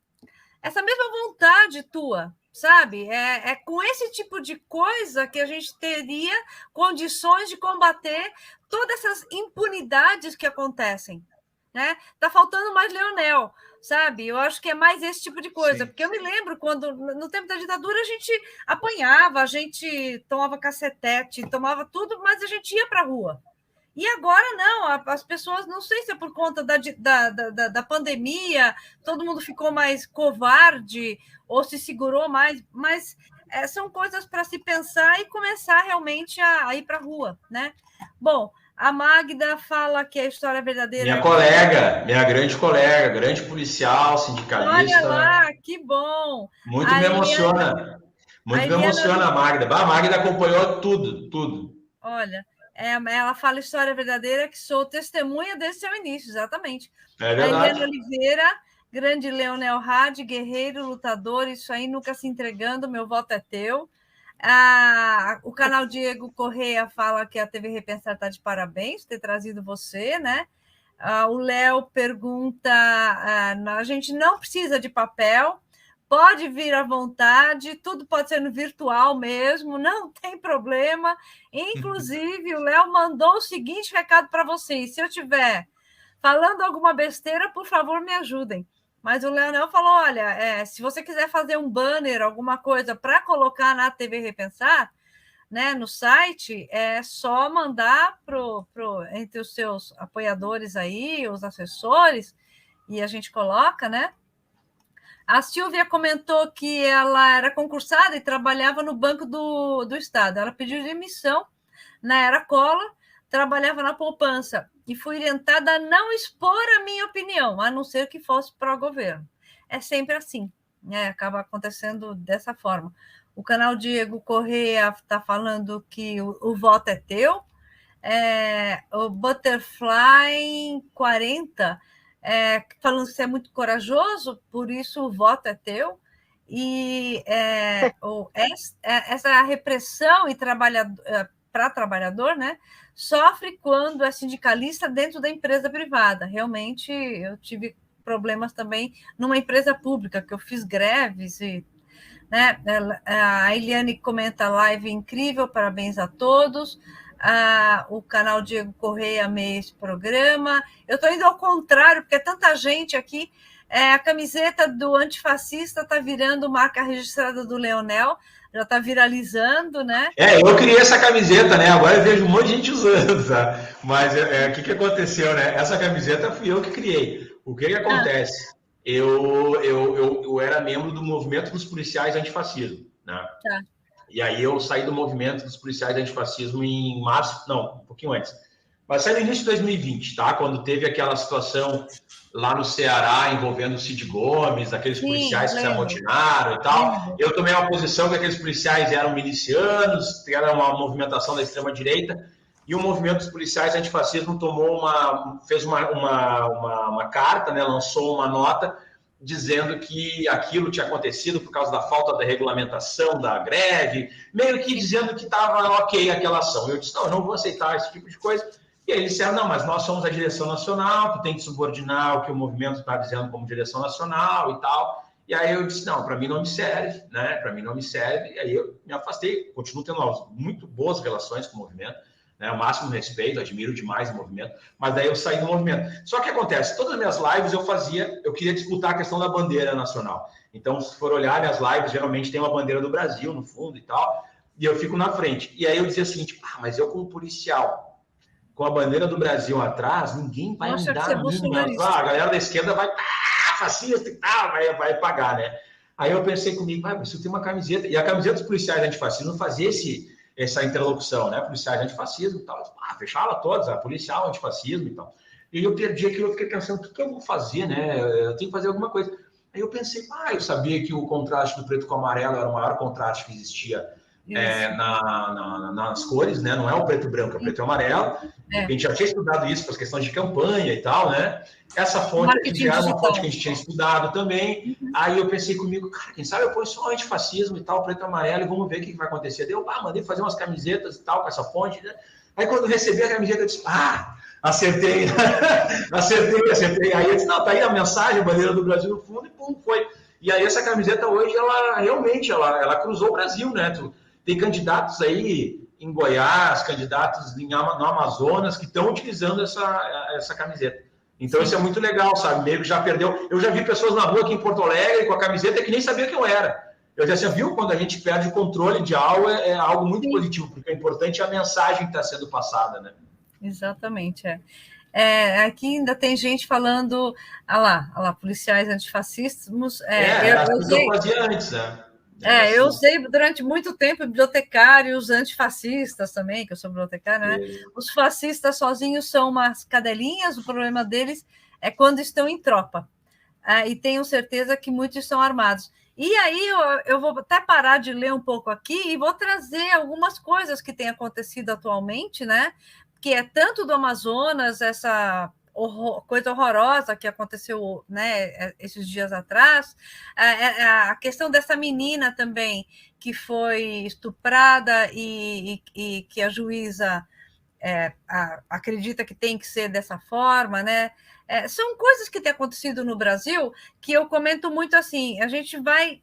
vontade tua, sabe? É com esse tipo de coisa que a gente teria condições de combater todas essas impunidades que acontecem, né? Tá faltando mais Leonel, sabe? Eu acho que é mais esse tipo de coisa, sim. Porque eu me lembro quando, no tempo da ditadura, a gente apanhava, a gente tomava cacetete, tomava tudo, mas a gente ia para a rua. E agora não, as pessoas, não sei se é por conta da pandemia, todo mundo ficou mais covarde ou se segurou mais, mas são coisas para se pensar e começar realmente a ir para a rua, né? Bom, a Magda fala que a história verdadeira... Minha colega, minha grande colega, grande policial, sindicalista. Olha lá, que bom! Muito me emociona. Muito me emociona a Magda. A Magda acompanhou tudo. Olha, ela fala história verdadeira, que sou testemunha desse seu início, exatamente. É verdade. A Eliana Oliveira Grande Leonel Hadi, guerreiro, lutador, isso aí, nunca se entregando, meu voto é teu. O canal Diego Correia fala que a TV Repensar está de parabéns por ter trazido você, né? O Léo pergunta, a gente não precisa de papel, pode vir à vontade, tudo pode ser no virtual mesmo, não tem problema. Inclusive, o Léo mandou o seguinte recado para vocês, se eu tiver falando alguma besteira, por favor, me ajudem. Mas o Leonel falou, olha, se você quiser fazer um banner, alguma coisa para colocar na TV Repensar, né, no site, é só mandar entre os seus apoiadores aí, os assessores, e a gente coloca, né? A Silvia comentou que ela era concursada e trabalhava no Banco do Estado. Ela pediu demissão na era Collor, trabalhava na poupança e fui orientada a não expor a minha opinião, a não ser que fosse pró-governo. É sempre assim, né? Acaba acontecendo dessa forma. O canal Diego Correia está falando que o voto é teu. O Butterfly 40 falando que você é muito corajoso, por isso o voto é teu. E essa repressão e para trabalhador, né, sofre quando é sindicalista dentro da empresa privada. Realmente, eu tive problemas também numa empresa pública, que eu fiz greves e, né, a Eliane comenta live incrível, parabéns a todos. O canal Diego Correia amei esse programa. Eu estou indo ao contrário, porque é tanta gente aqui. A camiseta do antifascista está virando marca registrada do Leonel, já está viralizando, né? Eu criei essa camiseta, né? Agora eu vejo um monte de gente usando, tá? Mas o que aconteceu, né? Essa camiseta fui eu que criei. O que acontece? Eu era membro do movimento dos policiais antifascismo, né? Tá. E aí eu saí do movimento dos policiais antifascismo em março, não, um pouquinho antes. Mas saí no início de 2020, tá? Quando teve aquela situação lá no Ceará envolvendo o Cid Gomes, aqueles policiais que se amotinaram e tal. Eu tomei uma posição que aqueles policiais eram milicianos, era uma movimentação da extrema-direita, e o movimento dos policiais antifascismo fez uma carta, né? Lançou uma nota dizendo que aquilo tinha acontecido por causa da falta da regulamentação da greve, meio que dizendo que estava ok aquela ação. Eu disse, não, eu não vou aceitar esse tipo de coisa. E aí eles disseram, não, mas nós somos a direção nacional, que tem que subordinar o que o movimento está dizendo como direção nacional e tal. E aí eu disse, não, para mim não me serve, né? Para mim não me serve. E aí eu me afastei, continuo tendo muito boas relações com o movimento, né? O máximo respeito, admiro demais o movimento, mas daí eu saí do movimento. Só que acontece, todas as minhas lives eu queria disputar a questão da bandeira nacional. Então, se for olhar minhas lives, geralmente tem uma bandeira do Brasil no fundo e tal, e eu fico na frente. E aí eu dizia o seguinte, mas eu como policial, com a bandeira do Brasil atrás, ninguém vai andar a mínima. A galera da esquerda vai, fascista e tal, vai pagar, né? Aí eu pensei comigo, mas eu tenho uma camiseta, e a camiseta dos policiais antifascistas fazia essa interlocução, né? Policiais antifascismo e tal. Fechava todos, policial antifascismo e tal. E eu perdi aquilo, eu fiquei pensando, o que eu vou fazer, né? Eu tenho que fazer alguma coisa. Aí eu pensei, eu sabia que o contraste do preto com o amarelo era o maior contraste que existia nas cores, né? Não é o preto e branco, é o preto e amarelo. A gente já tinha estudado isso para as questões de campanha e tal, né? Essa fonte aqui já era uma fonte que a gente tinha estudado também. Aí eu pensei comigo, cara, quem sabe eu ponho só antifascismo e tal, preto e amarelo, e vamos ver o que vai acontecer. Daí eu mandei fazer umas camisetas e tal com essa fonte, né? Aí quando eu recebi a camiseta, eu disse, acertei. acertei. Aí eu disse, não, tá aí a mensagem, a bandeira do Brasil no fundo, e pum, foi. E aí essa camiseta hoje, ela realmente, ela cruzou o Brasil, né? Tem candidatos aí em Goiás, candidatos no Amazonas que estão utilizando essa camiseta. Então, Isso é muito legal, sabe? Meio que já perdeu. Eu já vi pessoas na rua aqui em Porto Alegre com a camiseta que nem sabia quem eu era. Eu já viu, quando a gente perde o controle de algo, é algo muito positivo, porque o importante é a mensagem que está sendo passada, né? Exatamente, aqui ainda tem gente falando, lá, policiais antifascistas. Eu fazia antes, né? Eu usei durante muito tempo bibliotecários antifascistas também, que eu sou bibliotecária, né? Os fascistas sozinhos são umas cadelinhas, o problema deles é quando estão em tropa. E tenho certeza que muitos estão armados. E aí eu vou até parar de ler um pouco aqui e vou trazer algumas coisas que têm acontecido atualmente, né? Que é tanto do Amazonas, essa coisa horrorosa que aconteceu, né, esses dias atrás, a questão dessa menina também, que foi estuprada e que a juíza acredita que tem que ser dessa forma, né? São coisas que têm acontecido no Brasil que eu comento muito assim, a gente vai,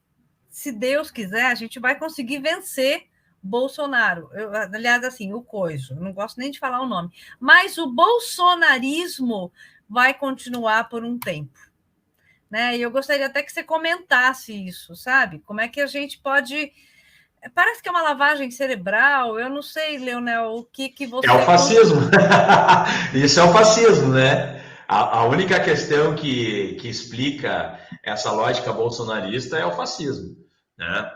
se Deus quiser, a gente vai conseguir vencer Bolsonaro. Aliás, assim, o coiso, eu não gosto nem de falar o nome, mas o bolsonarismo vai continuar por um tempo, né? E eu gostaria até que você comentasse isso, sabe? Como é que a gente pode... Parece que é uma lavagem cerebral, eu não sei, Leonel, o que você... É o fascismo. Isso é o fascismo, né? A única questão que explica essa lógica bolsonarista é o fascismo, né?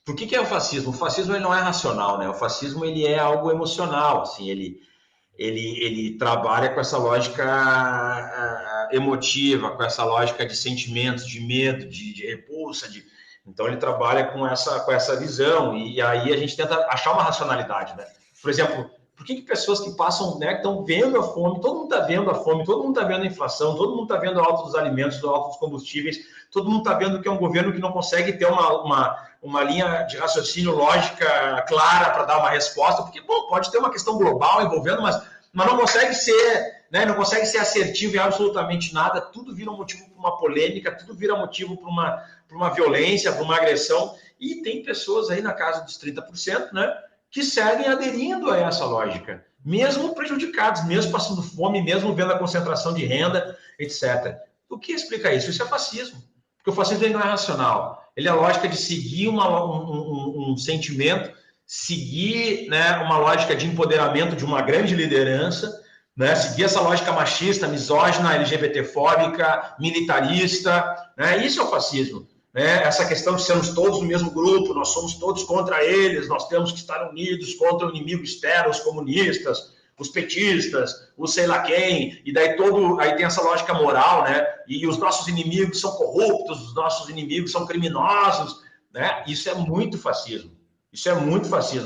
Por que é o fascismo? O fascismo ele não é racional, né? O fascismo ele é algo emocional, assim, ele trabalha com essa lógica emotiva, com essa lógica de sentimentos, de medo, de repulsa, então ele trabalha com essa visão, e aí a gente tenta achar uma racionalidade, né? Por exemplo, por que pessoas que passam, né, que estão vendo a fome, todo mundo está vendo a fome, todo mundo está vendo a inflação, todo mundo está vendo o alto dos alimentos, o alto dos combustíveis, todo mundo está vendo que é um governo que não consegue ter uma linha de raciocínio lógica clara para dar uma resposta, porque, bom, pode ter uma questão global envolvendo, mas não consegue ser, né, não consegue ser assertivo em absolutamente nada, tudo vira um motivo para uma polêmica, tudo vira motivo para uma violência, para uma agressão, e tem pessoas aí na casa dos 30%, né, que seguem aderindo a essa lógica, mesmo prejudicados, mesmo passando fome, mesmo vendo a concentração de renda, etc. O que explica isso? Isso é fascismo, porque o fascismo ele não é racional, ele é a lógica de seguir um sentimento, seguir, né, uma lógica de empoderamento de uma grande liderança, né, seguir essa lógica machista, misógina, LGBTfóbica, militarista, né, isso é o fascismo. Né? Essa questão de sermos todos no mesmo grupo, nós somos todos contra eles, nós temos que estar unidos contra o inimigo externo, os comunistas, os petistas, o sei lá quem, e daí aí tem essa lógica moral, né? E os nossos inimigos são corruptos, os nossos inimigos são criminosos, né? Isso é muito fascismo,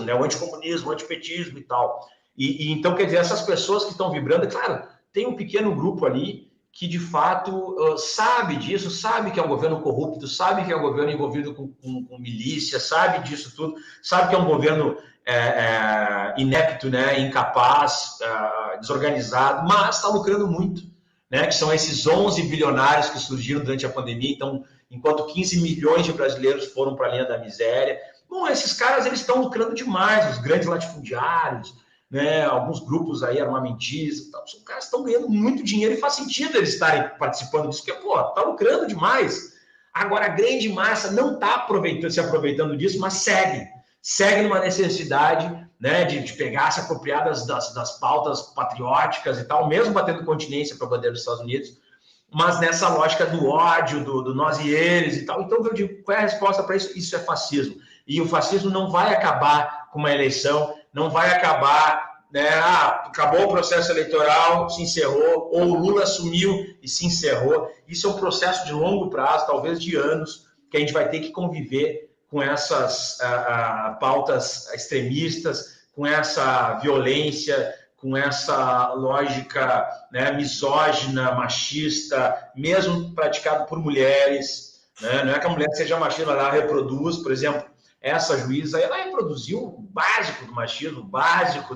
né? O anticomunismo, o antipetismo e tal. E então, quer dizer, essas pessoas que estão vibrando, claro, tem um pequeno grupo ali que de fato sabe disso, sabe que é um governo corrupto, sabe que é um governo envolvido com milícia, sabe disso tudo, sabe que é um governo inepto, né, incapaz, desorganizado, mas está lucrando muito, né, que são esses 11 bilionários que surgiram durante a pandemia. Então, enquanto 15 milhões de brasileiros foram para a linha da miséria, bom, esses caras eles estão lucrando demais, os grandes latifundiários, né, alguns grupos aí armamentistas, os caras estão ganhando muito dinheiro e faz sentido eles estarem participando disso, porque, pô, tá lucrando demais. Agora, a grande massa não está se aproveitando disso, mas segue numa necessidade, né, de pegar, se apropriar das pautas patrióticas e tal, mesmo batendo continência para a bandeira dos Estados Unidos, mas nessa lógica do ódio, do nós e eles e tal. Então, eu digo, qual é a resposta para isso? Isso é fascismo. E o fascismo não vai acabar com uma eleição, não vai acabar, né? Acabou o processo eleitoral, se encerrou, ou o Lula assumiu e se encerrou. Isso é um processo de longo prazo, talvez de anos, que a gente vai ter que conviver com essas pautas extremistas, com essa violência, com essa lógica, né, misógina, machista, mesmo praticado por mulheres, né? Não é que a mulher seja machista, ela reproduz, por exemplo, essa juíza, ela reproduziu o básico do machismo, o básico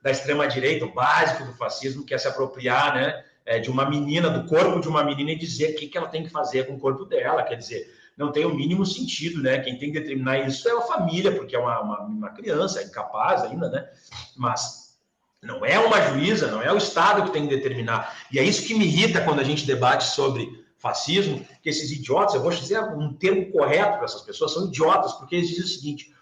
da extrema-direita, o básico do fascismo, que é se apropriar, né, de uma menina, do corpo de uma menina, e dizer o que ela tem que fazer com o corpo dela. Quer dizer, não tem o mínimo sentido, né? Quem tem que determinar isso é a família, porque é uma criança, é incapaz ainda, né? Mas não é uma juíza, não é o Estado que tem que determinar. E é isso que me irrita quando a gente debate sobre fascismo, que esses idiotas, eu vou dizer um termo correto para essas pessoas, são idiotas, porque eles dizem o seguinte: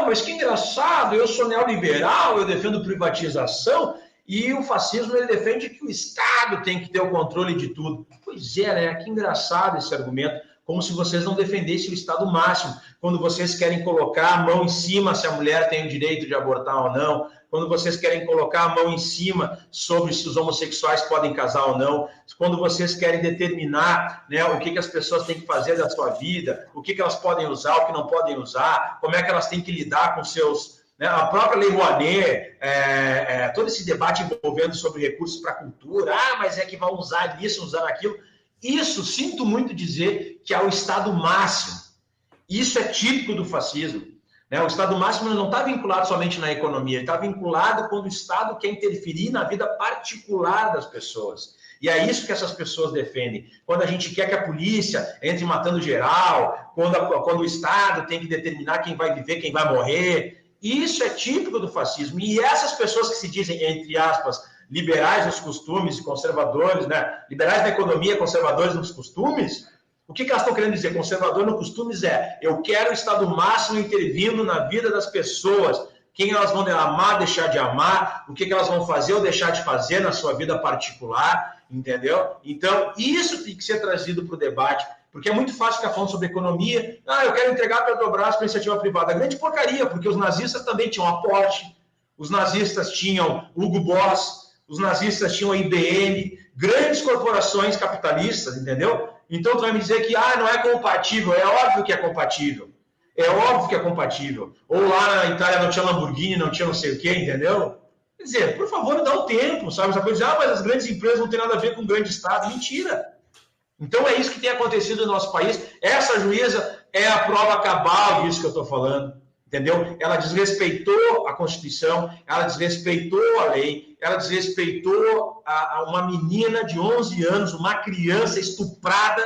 mas que engraçado, eu sou neoliberal, eu defendo privatização, e o fascismo ele defende que o Estado tem que ter o controle de tudo. Pois é, né? Que engraçado esse argumento, como se vocês não defendessem o Estado máximo, quando vocês querem colocar a mão em cima se a mulher tem o direito de abortar ou não, quando vocês querem colocar a mão em cima sobre se os homossexuais podem casar ou não, quando vocês querem determinar, né, o que as pessoas têm que fazer da sua vida, o que elas podem usar, o que não podem usar, como é que elas têm que lidar com seus né? A própria Lei Rouanet, todo esse debate envolvendo sobre recursos para a cultura, mas é que vão usar isso, usar aquilo. Isso, sinto muito dizer, que é o estado máximo. Isso é típico do fascismo. Né? O estado máximo não está vinculado somente na economia, ele está vinculado quando o Estado quer interferir na vida particular das pessoas. E é isso que essas pessoas defendem. Quando a gente quer que a polícia entre matando geral, quando o Estado tem que determinar quem vai viver, quem vai morrer. Isso é típico do fascismo. E essas pessoas que se dizem, entre aspas, liberais nos costumes, conservadores, né? Liberais na economia, conservadores nos costumes, o que elas estão querendo dizer? Conservador nos costumes eu quero o Estado máximo intervindo na vida das pessoas. Quem elas vão amar, deixar de amar, o que elas vão fazer ou deixar de fazer na sua vida particular, entendeu? Então, isso tem que ser trazido para o debate, porque é muito fácil ficar falando sobre economia. Eu quero entregar a Petrobras para a iniciativa privada. Grande porcaria, porque os nazistas também tinham a Porsche, os nazistas tinham Hugo Boss, os nazistas tinham a IBM, grandes corporações capitalistas, entendeu? Então, tu vai me dizer que não é compatível. É óbvio que é compatível. É óbvio que é compatível. Ou lá na Itália não tinha Lamborghini, não tinha não sei o quê, entendeu? Quer dizer, por favor, me dá um tempo, sabe? Essa coisa de, mas as grandes empresas não têm nada a ver com o grande Estado. Mentira. Então, é isso que tem acontecido no nosso país. Essa juíza é a prova cabal disso que eu estou falando. Entendeu? Ela desrespeitou a Constituição, ela desrespeitou a lei, ela desrespeitou uma menina de 11 anos, uma criança estuprada,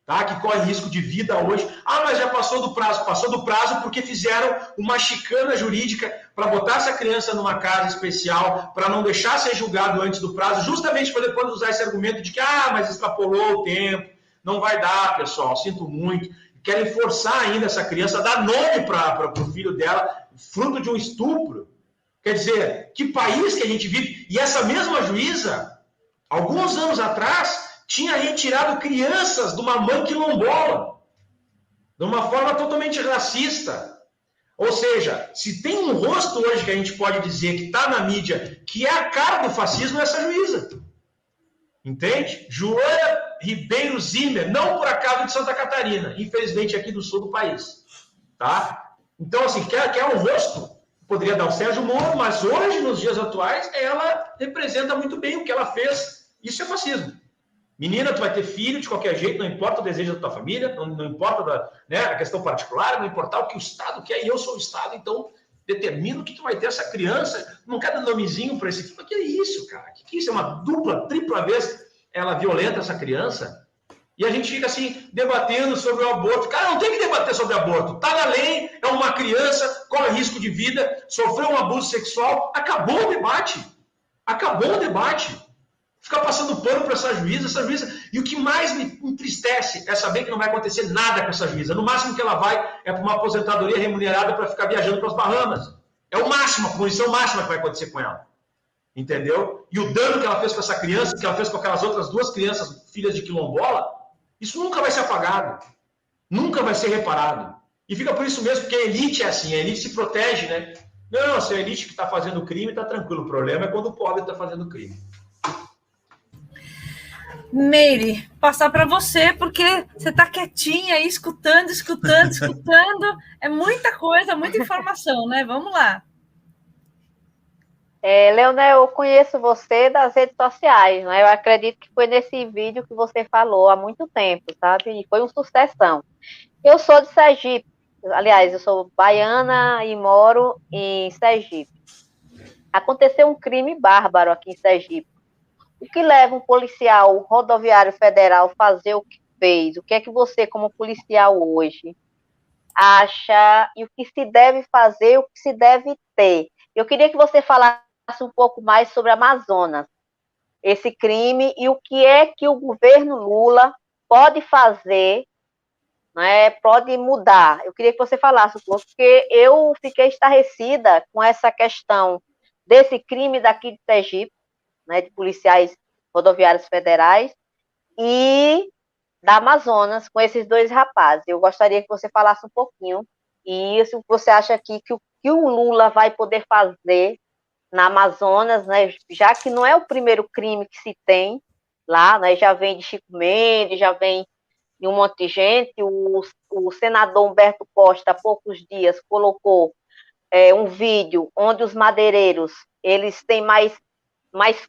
tá? Que corre risco de vida hoje. Mas já passou do prazo. Passou do prazo porque fizeram uma chicana jurídica para botar essa criança numa casa especial, para não deixar ser julgado antes do prazo, justamente para depois usar esse argumento de que, mas extrapolou o tempo. Não vai dar, pessoal, sinto muito. Querem forçar ainda essa criança a dar nome para o filho dela, fruto de um estupro. Quer dizer, que país que a gente vive? E essa mesma juíza, alguns anos atrás, tinha retirado crianças de uma mãe quilombola, de uma forma totalmente racista. Ou seja, se tem um rosto hoje que a gente pode dizer que está na mídia, que é a cara do fascismo, é essa juíza. Entende? Joana Ribeiro Zimmer, não por acaso de Santa Catarina, infelizmente aqui do sul do país. Tá? Então, assim, quer um rosto? Poderia dar o Sérgio Moro, mas hoje, nos dias atuais, ela representa muito bem o que ela fez. Isso é fascismo. Menina, tu vai ter filho de qualquer jeito, não importa o desejo da tua família, não importa a questão particular, não importa o que o Estado quer, e eu sou o Estado, então determino que tu vai ter essa criança, não quer dar nomezinho para esse filho. Que é isso, cara? Que isso? É uma dupla, tripla vez ela violenta essa criança? E a gente fica assim, debatendo sobre o aborto. Cara, não tem que debater sobre aborto. Tá na lei, é uma criança, corre risco de vida, sofreu um abuso sexual, acabou o debate. Acabou o debate. Ficar passando pano para essa juíza. E o que mais me entristece é saber que não vai acontecer nada com essa juíza. No máximo que ela vai é para uma aposentadoria remunerada para ficar viajando para as Bahamas. É o máximo, a punição máxima que vai acontecer com ela. Entendeu? E o dano que ela fez com essa criança, que ela fez com aquelas outras duas crianças, filhas de quilombola, isso nunca vai ser apagado. Nunca vai ser reparado. E fica por isso mesmo, porque a elite é assim, a elite se protege, né? Não, se a elite que está fazendo crime, está tranquilo. O problema é quando o pobre está fazendo crime. Meire, passar para você, porque você está quietinha aí, escutando. É muita coisa, muita informação, né? Vamos lá. Leonel, eu conheço você das redes sociais, né? Eu acredito que foi nesse vídeo que você falou há muito tempo, sabe? E foi uma sucessão. Eu sou de Sergipe, aliás, eu sou baiana e moro em Sergipe. Aconteceu um crime bárbaro aqui em Sergipe. O que leva um policial rodoviário federal a fazer o que fez? O que é que você, como policial hoje, acha e o que se deve fazer, o que se deve ter? Eu queria que você falasse um pouco mais sobre Amazonas, esse crime, e o que é que o governo Lula pode fazer, né, pode mudar. Eu queria que você falasse um pouco, porque eu fiquei estarrecida com essa questão desse crime daqui de Sergipe, né, de policiais rodoviários federais, e da Amazonas, com esses dois rapazes. Eu gostaria que você falasse um pouquinho, e se você acha aqui que o que o Lula vai poder fazer na Amazonas, né, já que não é o primeiro crime que se tem lá, né, já vem de Chico Mendes, já vem de um monte de gente, o senador Humberto Costa, há poucos dias, colocou um vídeo onde os madeireiros eles têm mais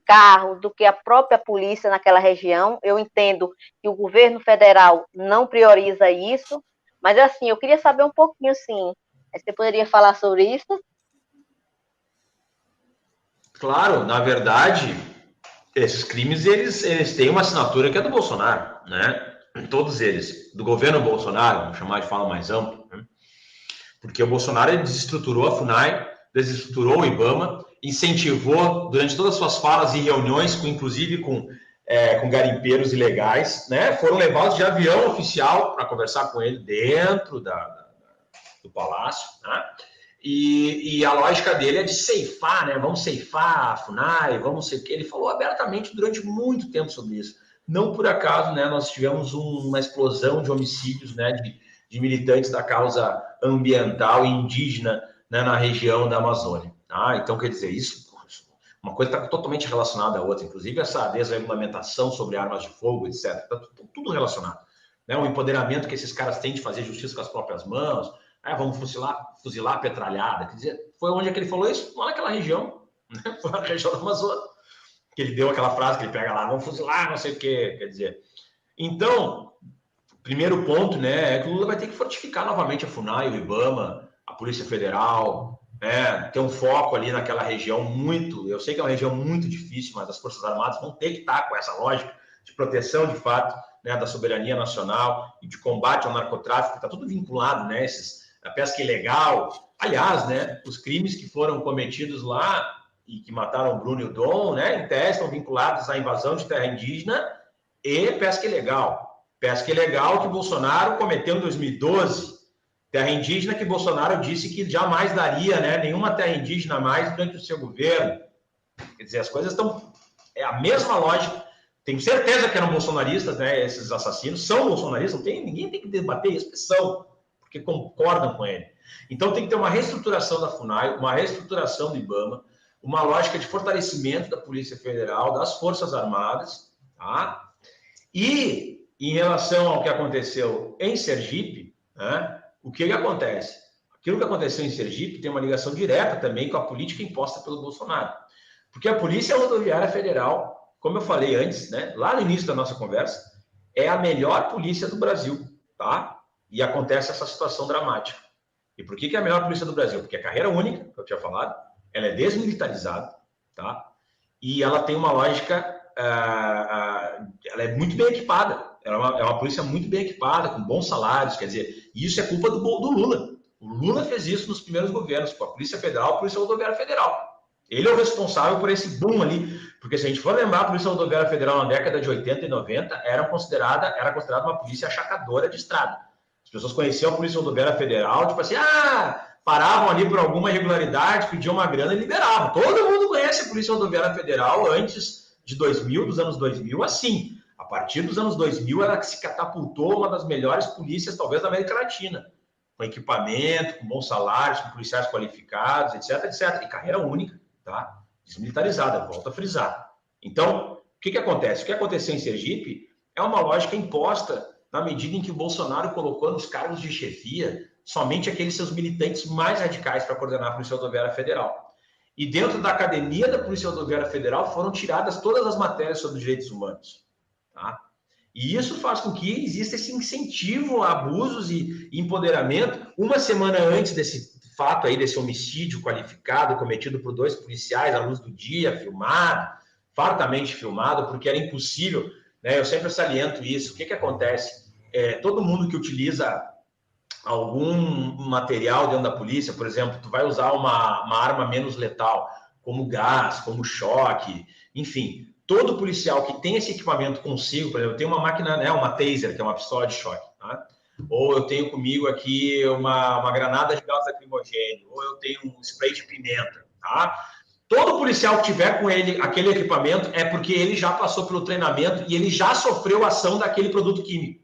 carros do que a própria polícia naquela região. Eu entendo que o governo federal não prioriza isso, mas assim, eu queria saber um pouquinho, sim. Você poderia falar sobre isso? Claro, na verdade, esses crimes, eles têm uma assinatura que é do Bolsonaro, né? Todos eles, do governo Bolsonaro, vamos chamar de forma mais ampla, né? Porque o Bolsonaro ele desestruturou a FUNAI, desestruturou o IBAMA, incentivou durante todas as suas falas e reuniões, inclusive com garimpeiros ilegais, né? Foram levados de avião oficial para conversar com ele dentro do palácio, né? E a lógica dele é de ceifar, né? Vamos ceifar a FUNAI, vamos sei o que. Ele falou abertamente durante muito tempo sobre isso. Não por acaso, né? Nós tivemos uma explosão de homicídios, né? De militantes da causa ambiental e indígena, né? Na região da Amazônia. Tá? Então, quer dizer, isso, uma coisa está totalmente relacionada à outra. Inclusive, essa desregulamentação sobre armas de fogo, etc. Está tudo relacionado. Né? O empoderamento que esses caras têm de fazer justiça com as próprias mãos. Vamos fuzilar a petralhada. Quer dizer, foi onde é que ele falou isso? Lá naquela região, né? Foi na região da Amazônia, que ele deu aquela frase que ele pega lá, vamos fuzilar, não sei o quê. Quer dizer, então, primeiro ponto, né, é que o Lula vai ter que fortificar novamente a FUNAI, o IBAMA, a Polícia Federal, né, ter um foco ali naquela região muito, eu sei que é uma região muito difícil, mas as Forças Armadas vão ter que estar com essa lógica de proteção, de fato, né, da soberania nacional e de combate ao narcotráfico, está tudo vinculado, né, a pesca ilegal. Aliás, né, os crimes que foram cometidos lá e que mataram o Bruno e o Dom, né, em tese, estão vinculados à invasão de terra indígena e pesca ilegal. Pesca ilegal que Bolsonaro cometeu em 2012. Terra indígena que Bolsonaro disse que jamais daria, né, nenhuma terra indígena a mais durante o seu governo. Quer dizer, as coisas estão... É a mesma lógica. Tenho certeza que eram bolsonaristas, né, esses assassinos. São bolsonaristas, ninguém tem que debater isso, porque são, porque concordam com ele. Então tem que ter uma reestruturação da FUNAI, uma reestruturação do IBAMA, uma lógica de fortalecimento da Polícia Federal, das Forças Armadas, tá? E em relação ao que aconteceu em Sergipe, né, o que acontece? Aquilo que aconteceu em Sergipe tem uma ligação direta também com a política imposta pelo Bolsonaro. Porque a Polícia Rodoviária Federal, como eu falei antes, né, lá no início da nossa conversa, é a melhor polícia do Brasil, tá? E acontece essa situação dramática. E por que é a melhor polícia do Brasil? Porque é carreira única, que eu tinha falado, ela é desmilitarizada, tá? E ela tem uma lógica, ela é muito bem equipada, ela é uma polícia muito bem equipada, com bons salários, quer dizer, isso é culpa do Lula. O Lula fez isso nos primeiros governos, com a Polícia Federal, a Polícia Rodoviária Federal. Ele é o responsável por esse boom ali, porque se a gente for lembrar, a Polícia Rodoviária Federal na década de 80 e 90 era considerada uma polícia achacadora de estrada. As pessoas conheciam a Polícia Rodoviária Federal, tipo assim, paravam ali por alguma irregularidade, pediam uma grana e liberavam. Todo mundo conhece a Polícia Rodoviária Federal antes de 2000, dos anos 2000, assim. A partir dos anos 2000, ela se catapultou uma das melhores polícias, talvez, da América Latina. Com equipamento, com bons salários, com policiais qualificados, etc, etc. E carreira única, tá? Desmilitarizada, volto a frisar. Então, o que acontece? O que aconteceu em Sergipe é uma lógica imposta na medida em que o Bolsonaro colocou nos cargos de chefia somente aqueles seus militantes mais radicais para coordenar a Polícia Rodoviária Federal. E dentro da academia da Polícia Rodoviária Federal foram tiradas todas as matérias sobre direitos humanos. Tá? E isso faz com que exista esse incentivo a abusos e empoderamento. Uma semana antes desse fato aí, desse homicídio qualificado cometido por 2 policiais à luz do dia, filmado, fartamente filmado, porque era impossível, né? Eu sempre saliento isso. O que acontece? Todo mundo que utiliza algum material dentro da polícia, por exemplo, tu vai usar uma arma menos letal, como gás, como choque, enfim, todo policial que tem esse equipamento consigo, por exemplo, eu tenho uma máquina, né, uma taser, que é uma pistola de choque, tá? Ou eu tenho comigo aqui uma granada de gás lacrimogêneo, ou eu tenho um spray de pimenta, tá? Todo policial que tiver com ele aquele equipamento é porque ele já passou pelo treinamento e ele já sofreu a ação daquele produto químico,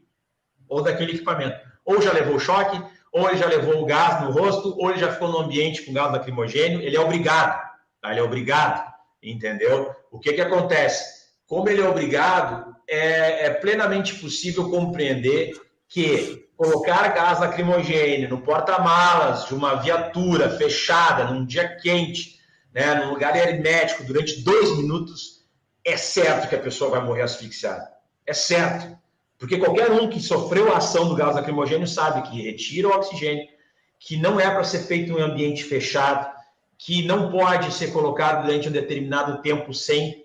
ou daquele equipamento. Ou já levou choque, ou ele já levou o gás no rosto, ou ele já ficou no ambiente com gás lacrimogêneo, ele é obrigado, tá? Ele é obrigado, entendeu? O que acontece? Como ele é obrigado, é plenamente possível compreender que colocar gás lacrimogêneo no porta-malas de uma viatura fechada, num dia quente, né, num lugar hermético, durante 2 minutos, é certo que a pessoa vai morrer asfixiada. É certo. Porque qualquer um que sofreu a ação do gás lacrimogêneo sabe que retira o oxigênio, que não é para ser feito em um ambiente fechado, que não pode ser colocado durante um determinado tempo sem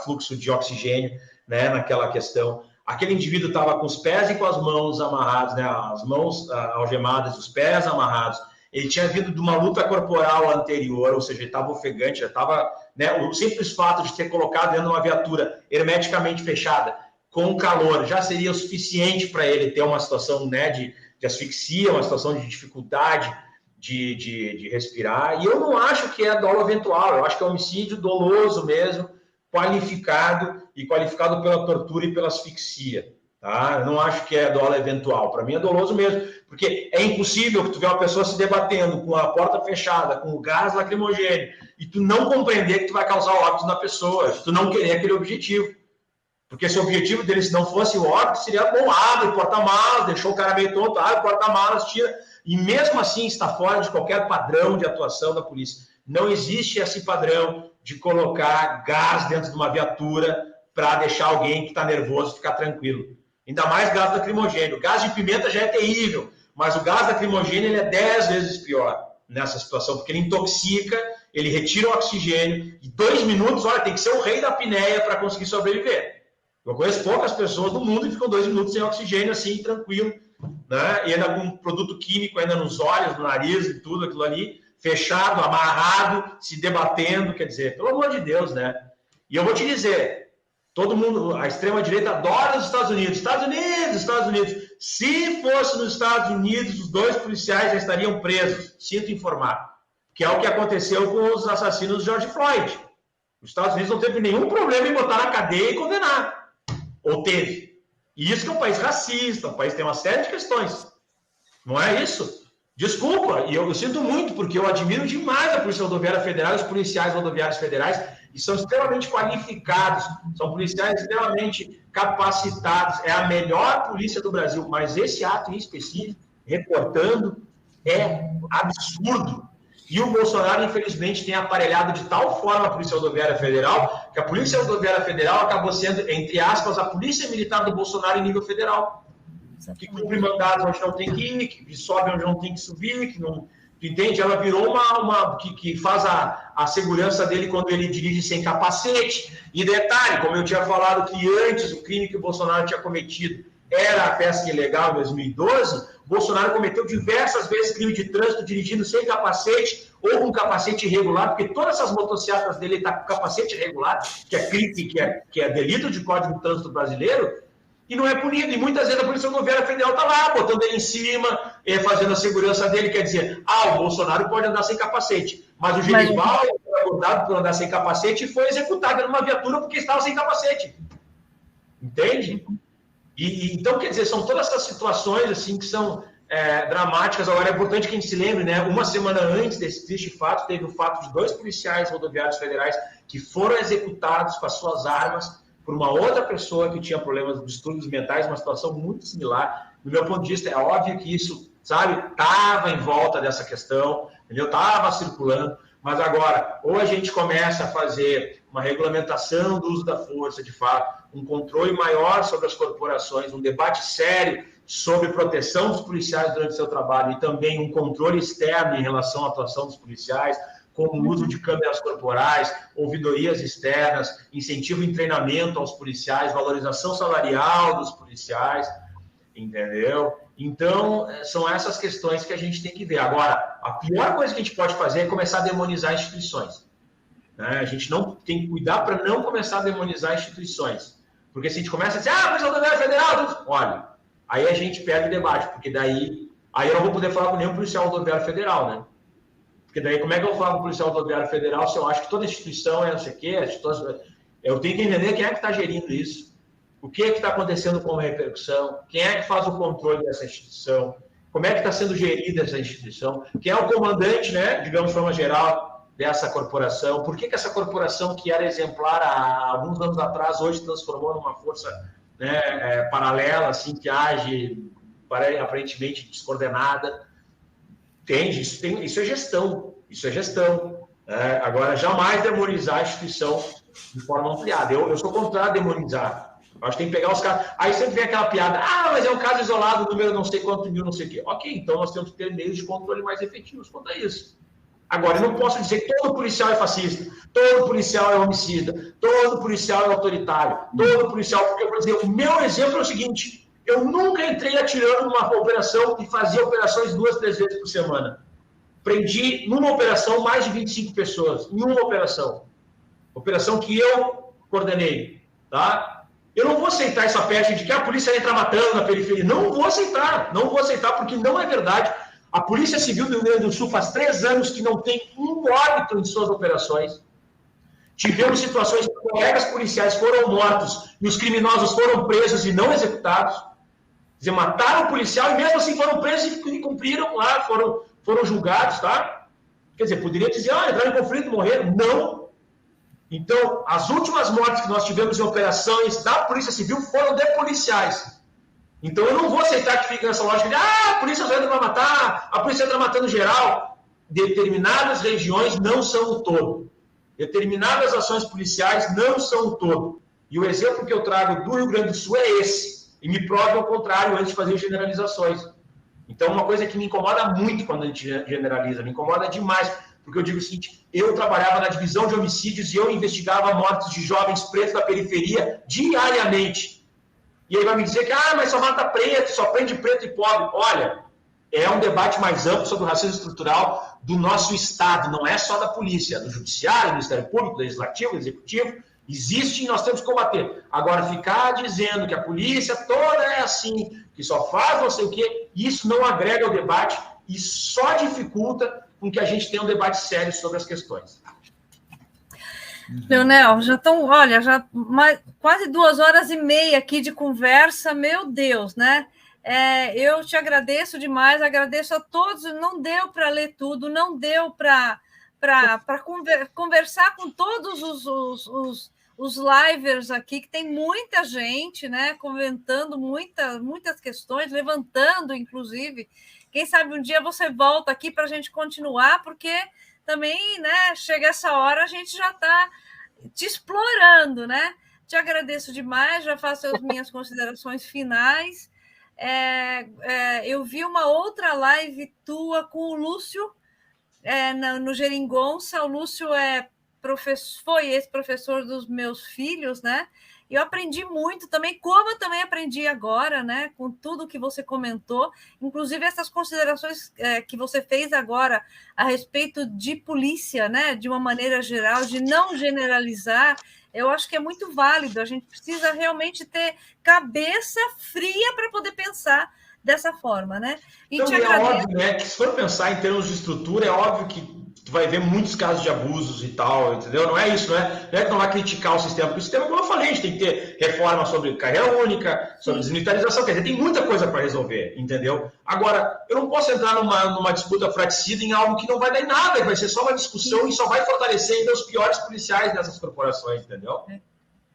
fluxo de oxigênio, né, naquela questão. Aquele indivíduo estava com os pés e com as mãos amarrados, né, as mãos algemadas, os pés amarrados. Ele tinha vindo de uma luta corporal anterior, ou seja, ele estava ofegante, já estava, né, o simples fato de ter colocado dentro de uma viatura hermeticamente fechada, com calor, já seria o suficiente para ele ter uma situação, né, de asfixia, uma situação de dificuldade de respirar. E eu não acho que é dolo eventual, eu acho que é homicídio doloso mesmo, qualificado pela tortura e pela asfixia. Tá? Eu não acho que é dolo eventual. Para mim é doloso mesmo, porque é impossível que tu vê uma pessoa se debatendo com a porta fechada, com o gás lacrimogêneo, e tu não compreender que tu vai causar óbito na pessoa, tu não querer aquele objetivo. Porque se o objetivo dele, se não fosse o óbito, seria bom, abre o porta-malas, deixou o cara meio tonto, abre o porta-malas, tira. E mesmo assim está fora de qualquer padrão de atuação da polícia. Não existe esse padrão de colocar gás dentro de uma viatura para deixar alguém que está nervoso ficar tranquilo. Ainda mais gás lacrimogênio. O gás de pimenta já é terrível, mas o gás lacrimogênio ele é 10 vezes pior nessa situação, porque ele intoxica, ele retira o oxigênio, e 2 minutos, olha, tem que ser o rei da apneia para conseguir sobreviver. Eu conheço poucas pessoas no mundo que ficam 2 minutos sem oxigênio, assim, tranquilo, né? E ainda com produto químico ainda nos olhos, no nariz e tudo aquilo ali, fechado, amarrado, se debatendo, quer dizer, pelo amor de Deus, né? E eu vou te dizer, todo mundo, a extrema-direita adora os Estados Unidos. Estados Unidos. Se fosse nos Estados Unidos, os 2 policiais já estariam presos, sinto informar, que é o que aconteceu com os assassinos de George Floyd. Os Estados Unidos não teve nenhum problema em botar na cadeia e condenar. Ou teve. E isso que é um país racista, um país que tem uma série de questões. Não é isso? Desculpa, e eu sinto muito, porque eu admiro demais a Polícia Rodoviária Federal e os policiais rodoviários federais, e são extremamente qualificados, são policiais extremamente capacitados, é a melhor polícia do Brasil, mas esse ato em específico, reportando, é absurdo. E o Bolsonaro, infelizmente, tem aparelhado de tal forma a Polícia Rodoviária Federal que a Polícia Rodoviária Federal acabou sendo, entre aspas, a polícia militar do Bolsonaro em nível federal. Que cumpre mandados onde não tem que ir, que sobe onde não tem que subir, que não... Tu entende? Ela virou que faz a segurança dele quando ele dirige sem capacete. E detalhe, como eu tinha falado que antes o crime que o Bolsonaro tinha cometido era a pesca ilegal em 2012, Bolsonaro cometeu diversas vezes crime de trânsito dirigindo sem capacete ou com capacete irregular, porque todas essas motocicletas dele estão com capacete irregular, que é crime, que é delito de Código de Trânsito Brasileiro, e não é punido. E muitas vezes a Polícia Rodoviária Federal está lá, botando ele em cima, fazendo a segurança dele, quer dizer, o Bolsonaro pode andar sem capacete, mas o Genival foi abordado por andar sem capacete e foi executado numa viatura porque estava sem capacete. Entende? Então, quer dizer, são todas essas situações assim que são dramáticas. Agora, é importante que a gente se lembre, né? Uma semana antes desse triste fato, teve o fato de 2 policiais rodoviários federais que foram executados com as suas armas por uma outra pessoa que tinha problemas de distúrbios mentais, uma situação muito similar. Do meu ponto de vista, é óbvio que isso, sabe, estava em volta dessa questão, entendeu? Estava circulando, mas agora, ou a gente começa a fazer uma regulamentação do uso da força, de fato, um controle maior sobre as corporações, um debate sério sobre proteção dos policiais durante o seu trabalho e também um controle externo em relação à atuação dos policiais, como o uso de câmeras corporais, ouvidorias externas, incentivo em treinamento aos policiais, valorização salarial dos policiais, entendeu? Então, são essas questões que a gente tem que ver. Agora, a pior coisa que a gente pode fazer é começar a demonizar instituições. Né? A gente não tem que cuidar para não começar a demonizar instituições. Porque se a gente começa a dizer, mas a Rodoviária Federal... Olha, aí a gente perde o debate, porque daí... Aí eu não vou poder falar com nenhum policial rodoviário federal, né? Porque daí como é que eu vou falar com o policial rodoviário federal se eu acho que toda instituição é não sei o quê? Eu tenho que entender quem é que está gerindo isso. O que é que está acontecendo com a repercussão? Quem é que faz o controle dessa instituição? Como é que está sendo gerida essa instituição? Quem é o comandante, né, digamos de forma geral, dessa corporação? Por que essa corporação que era exemplar há alguns anos atrás, hoje transformou numa força, né, paralela, assim, que age aparentemente descoordenada. Isso é gestão. Agora, jamais demonizar a instituição de forma ampliada. Eu sou contra demonizar. Acho que tem que pegar os casos. Aí sempre vem aquela piada, mas é um caso isolado, número não sei quanto mil, não sei o quê. Ok, então nós temos que ter meios de controle mais efetivos quanto a isso. Agora, eu não posso dizer que todo policial é fascista, todo policial é homicida, todo policial é autoritário, todo policial... Porque eu vou dizer, o meu exemplo é o seguinte, eu nunca entrei atirando numa operação e fazia operações 2, 3 vezes por semana. Prendi, numa operação, mais de 25 pessoas, em uma operação. Operação que eu coordenei, tá? Eu não vou aceitar essa peste de que a polícia entra matando na periferia. Não vou aceitar, porque não é verdade. A Polícia Civil do Rio Grande do Sul faz 3 anos que não tem um óbito em suas operações. Tivemos situações que colegas policiais foram mortos e os criminosos foram presos e não executados. Quer dizer, mataram o policial e mesmo assim foram presos e cumpriram lá, foram julgados, tá? Quer dizer, poderia dizer, entraram em conflito, morreram. Não. Então, as últimas mortes que nós tivemos em operações da Polícia Civil foram de policiais. Então, eu não vou aceitar que fique nessa lógica de a polícia entra para matar, a polícia entra matando geral. Determinadas regiões não são o todo. Determinadas ações policiais não são o todo. E o exemplo que eu trago do Rio Grande do Sul é esse. E me prove ao contrário antes de fazer generalizações. Então, uma coisa que me incomoda muito quando a gente generaliza, me incomoda demais. Porque eu digo o seguinte, eu trabalhava na divisão de homicídios e eu investigava mortes de jovens pretos da periferia diariamente. E aí vai me dizer que, mas só mata preto, só prende preto e pobre. Olha, é um debate mais amplo sobre o racismo estrutural do nosso Estado, não é só da polícia, do judiciário, do Ministério Público, do Legislativo, do Executivo. Existe e nós temos que combater. Agora, ficar dizendo que a polícia toda é assim, que só faz não sei o quê, isso não agrega ao debate e só dificulta com que a gente tenha um debate sério sobre as questões. Leonel, já estão, quase 2h30 aqui de conversa, meu Deus, né? Eu te agradeço demais, agradeço a todos, não deu para ler tudo, não deu para conversar com todos os livers aqui, que tem muita gente, né, comentando muitas questões, levantando, inclusive. Quem sabe um dia você volta aqui para a gente continuar, porque também, né, chega essa hora, a gente já está te explorando, né? Te agradeço demais, já faço as minhas considerações finais. Eu vi uma outra live tua com o Lúcio, no Geringonça. O Lúcio foi ex-professor dos meus filhos, né? E eu aprendi muito também, como eu também aprendi agora, né? Com tudo que você comentou, inclusive essas considerações que você fez agora a respeito de polícia, né? De uma maneira geral, de não generalizar, eu acho que é muito válido. A gente precisa realmente ter cabeça fria para poder pensar dessa forma, né? E então, é óbvio, né, que se for pensar em termos de estrutura, é óbvio que tu vai ver muitos casos de abusos e tal, entendeu? Não é isso, não é que não vai criticar o sistema, porque o sistema, como eu falei, a gente tem que ter reforma sobre carreira única, sobre desmilitarização, quer dizer, tem muita coisa para resolver, entendeu? Agora, eu não posso entrar numa disputa fraticida em algo que não vai dar em nada, vai ser só uma discussão e só vai fortalecer ainda os piores policiais dessas corporações, entendeu?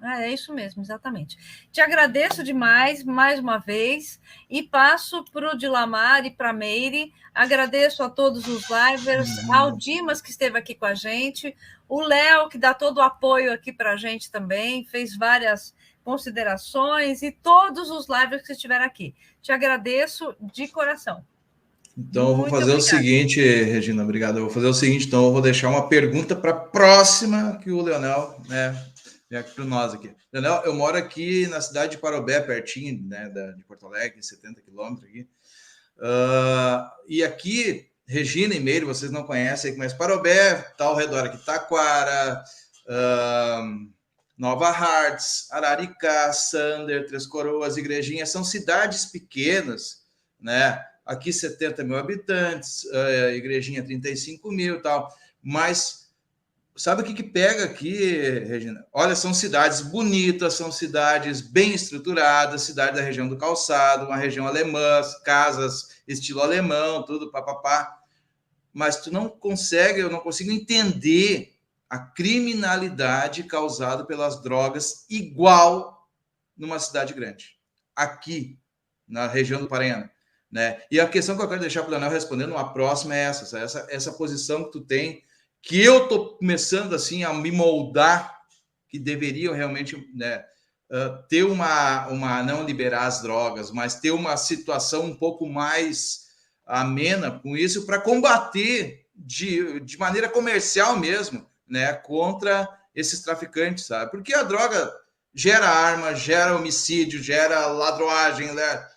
É isso mesmo, exatamente. Te agradeço demais, mais uma vez, e passo para o Dilamar e para a Meire. Agradeço a todos os livers, ao Dimas, que esteve aqui com a gente, o Léo, que dá todo o apoio aqui para a gente também, fez várias considerações, e todos os livers que estiveram aqui. Te agradeço de coração. Então, eu vou fazer o seguinte, Regina, obrigado. Eu vou fazer o seguinte, então, eu vou deixar uma pergunta para a próxima que o Leonel, né, aqui para nós aqui. Leonel, eu moro aqui na cidade de Parobé, pertinho, né, de Porto Alegre, 70 quilômetros aqui. E aqui, Regina e Meire, vocês não conhecem, mas Parobé está ao redor aqui, Taquara, Nova Hartz, Araricá, Sander, Três Coroas, Igrejinha, são cidades pequenas, né? Aqui 70 mil habitantes, Igrejinha 35 mil e tal, mas sabe o que pega aqui, Regina? Olha, são cidades bonitas, são cidades bem estruturadas, cidade da região do Calçado, uma região alemã, casas estilo alemão, tudo papapá. Mas eu não consigo entender a criminalidade causada pelas drogas igual numa cidade grande. Aqui, na região do Paranhana. né? E a questão que eu quero deixar para o Leonel respondendo uma próxima é essa posição que tu tem, que eu estou começando assim a me moldar, que deveriam realmente, né, ter não liberar as drogas, mas ter uma situação um pouco mais amena com isso para combater de maneira comercial mesmo, né, contra esses traficantes, sabe? Porque a droga gera arma, gera homicídio, gera ladroagem, né?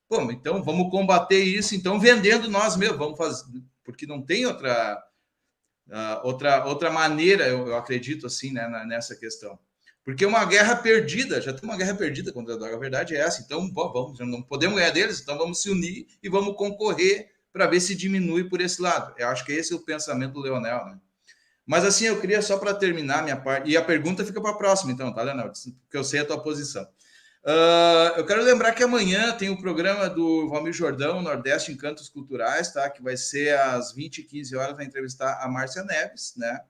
Pô, então vamos combater isso, então vendendo nós mesmos, vamos fazer, porque não tem outra maneira, eu acredito assim, né, nessa questão. Porque é uma guerra perdida, já tem uma guerra perdida contra a droga, a verdade é essa. Então, vamos, não podemos ganhar deles, então vamos se unir e vamos concorrer para ver se diminui por esse lado. Eu acho que esse é o pensamento do Leonel, né? Mas assim, eu queria só para terminar minha parte, e a pergunta fica para a próxima, então, tá, Leonel? Porque eu sei a tua posição. Eu quero lembrar que amanhã tem o programa do Valmir Jordão, Nordeste Encantos Culturais, tá? Que vai ser às 20h15, vai entrevistar a Márcia Neves, né?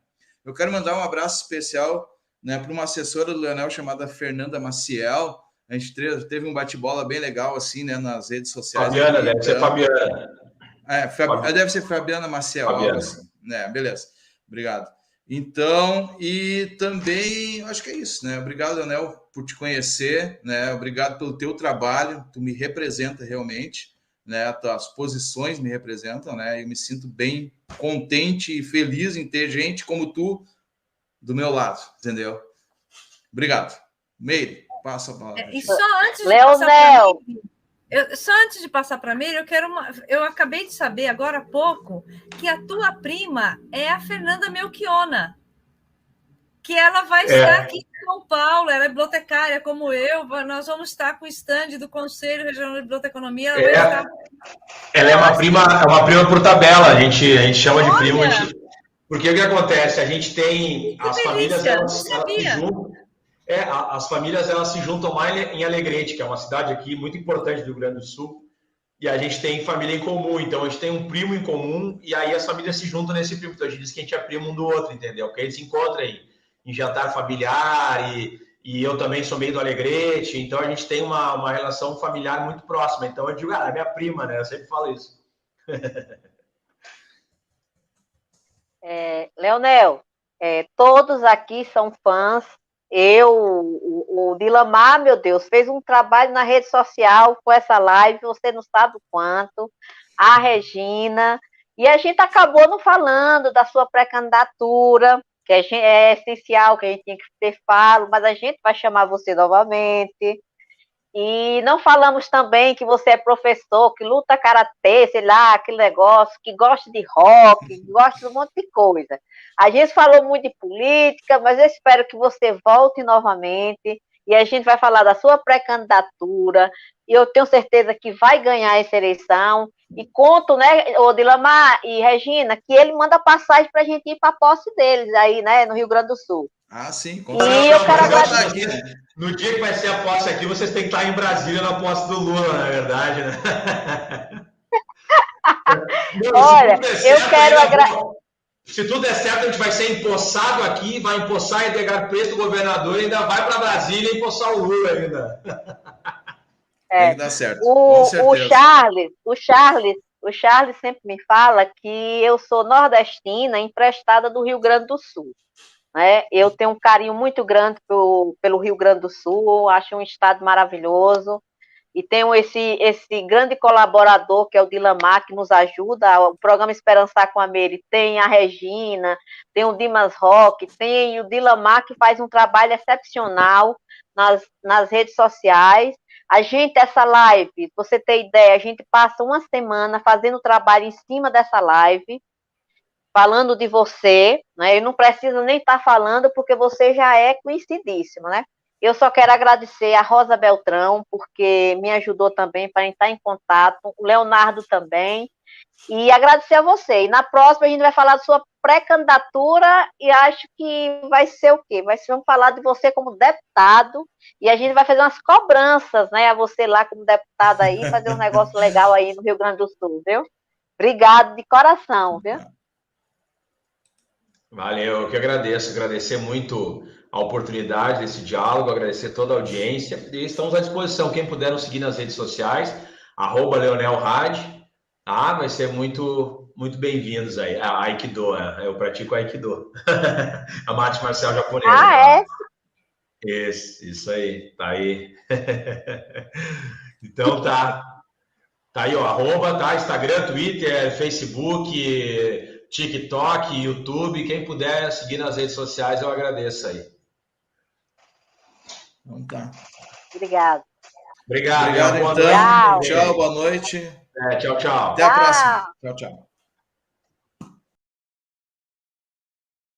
Eu quero mandar um abraço especial, né, para uma assessora do Leonel chamada Fernanda Maciel. A gente teve um bate-bola bem legal, assim, né, nas redes sociais. Fabiana, aqui, deve ser Fabiana. Deve ser Fabiana Maciel, algo assim. Né, beleza. Obrigado. Então, e também, acho que é isso, né? Obrigado, Leonel, por te conhecer, né? Obrigado pelo teu trabalho, tu me representa realmente, né? As tuas posições me representam, né? Eu me sinto bem contente e feliz em ter gente como tu do meu lado, entendeu? Obrigado. Meire, passa a palavra. E só antes de passar para Meire, eu acabei de saber agora há pouco que a tua prima é a Fernanda Melchiona, que ela vai estar aqui em São Paulo, ela é bibliotecária como eu, nós vamos estar com o stand do Conselho Regional de Biblioteconomia. Ela é uma prima por tabela, a gente chama de primo. Porque o que acontece? A gente tem as famílias, elas se juntam. As famílias elas se juntam lá em Alegrete, que é uma cidade aqui muito importante do Rio Grande do Sul, e a gente tem família em comum, então a gente tem um primo em comum, e aí as famílias se juntam nesse primo, então a gente diz que a gente é primo um do outro, entendeu? Porque a gente se encontra em jantar familiar, e eu também sou meio do Alegrete, então a gente tem uma relação familiar muito próxima, então eu digo, é minha prima, né? Eu sempre falo isso. Leonel, todos aqui são fãs. O Dilamar, meu Deus, fez um trabalho na rede social com essa live, você não sabe o quanto, a Regina, e a gente acabou não falando da sua pré-candidatura, que é essencial, que a gente tinha que ter falo, mas a gente vai chamar você novamente. E não falamos também que você é professor, que luta karatê, sei lá, aquele negócio, que gosta de rock, que gosta de um monte de coisa. A gente falou muito de política, mas eu espero que você volte novamente e a gente vai falar da sua pré-candidatura e eu tenho certeza que vai ganhar essa eleição. E conto, né, o Dilamar e Regina, que ele manda passagem para a gente ir para a posse deles aí, né, no Rio Grande do Sul. Ah, sim. E eu quero agradecer. No dia que vai ser a posse aqui, vocês têm que estar em Brasília na posse do Lula, na verdade, né? Olha, eu quero agradecer. Se tudo der certo, a gente vai ser empossado aqui, vai empossar Edgar Preto, governador, e ainda vai para Brasília empossar o Lula ainda. Tem que dar certo. O Charles sempre me fala que eu sou nordestina emprestada do Rio Grande do Sul. Né? Eu tenho um carinho muito grande pelo Rio Grande do Sul, acho um estado maravilhoso, e tenho esse grande colaborador que é o Dilamar, que nos ajuda, o programa Esperançar com a Meire tem a Regina, tem o Dimas Roque, tem o Dilamar, que faz um trabalho excepcional nas redes sociais. A gente, essa live, você ter ideia, a gente passa uma semana fazendo trabalho em cima dessa live, falando de você, né? Eu não preciso nem estar falando, porque você já é conhecidíssimo, né? Eu só quero agradecer a Rosa Beltrão, porque me ajudou também para entrar em contato, o Leonardo também, e agradecer a você. E na próxima a gente vai falar da sua pré-candidatura, e acho que vai ser o quê? Vamos falar de você como deputado, e a gente vai fazer umas cobranças, né, a você lá como deputado aí, fazer um negócio legal aí no Rio Grande do Sul, viu? Obrigado de coração, viu? Valeu, eu que agradecer muito a oportunidade desse diálogo, agradecer toda a audiência, e estamos à disposição, quem puder nos seguir nas redes sociais, @LeonelRad, tá? Vai ser muito, muito bem-vindos aí. Aikido, eu pratico Aikido. A arte marcial japonesa. Ah, é? Isso aí, tá aí. Então tá aí, ó, tá? Instagram, Twitter, Facebook, TikTok, YouTube. Quem puder seguir nas redes sociais, eu agradeço aí. Então tá. Obrigado. Obrigado, Obrigado, boa então. noite. Tchau, boa noite. Tchau, tchau. Até a próxima. Tchau, tchau.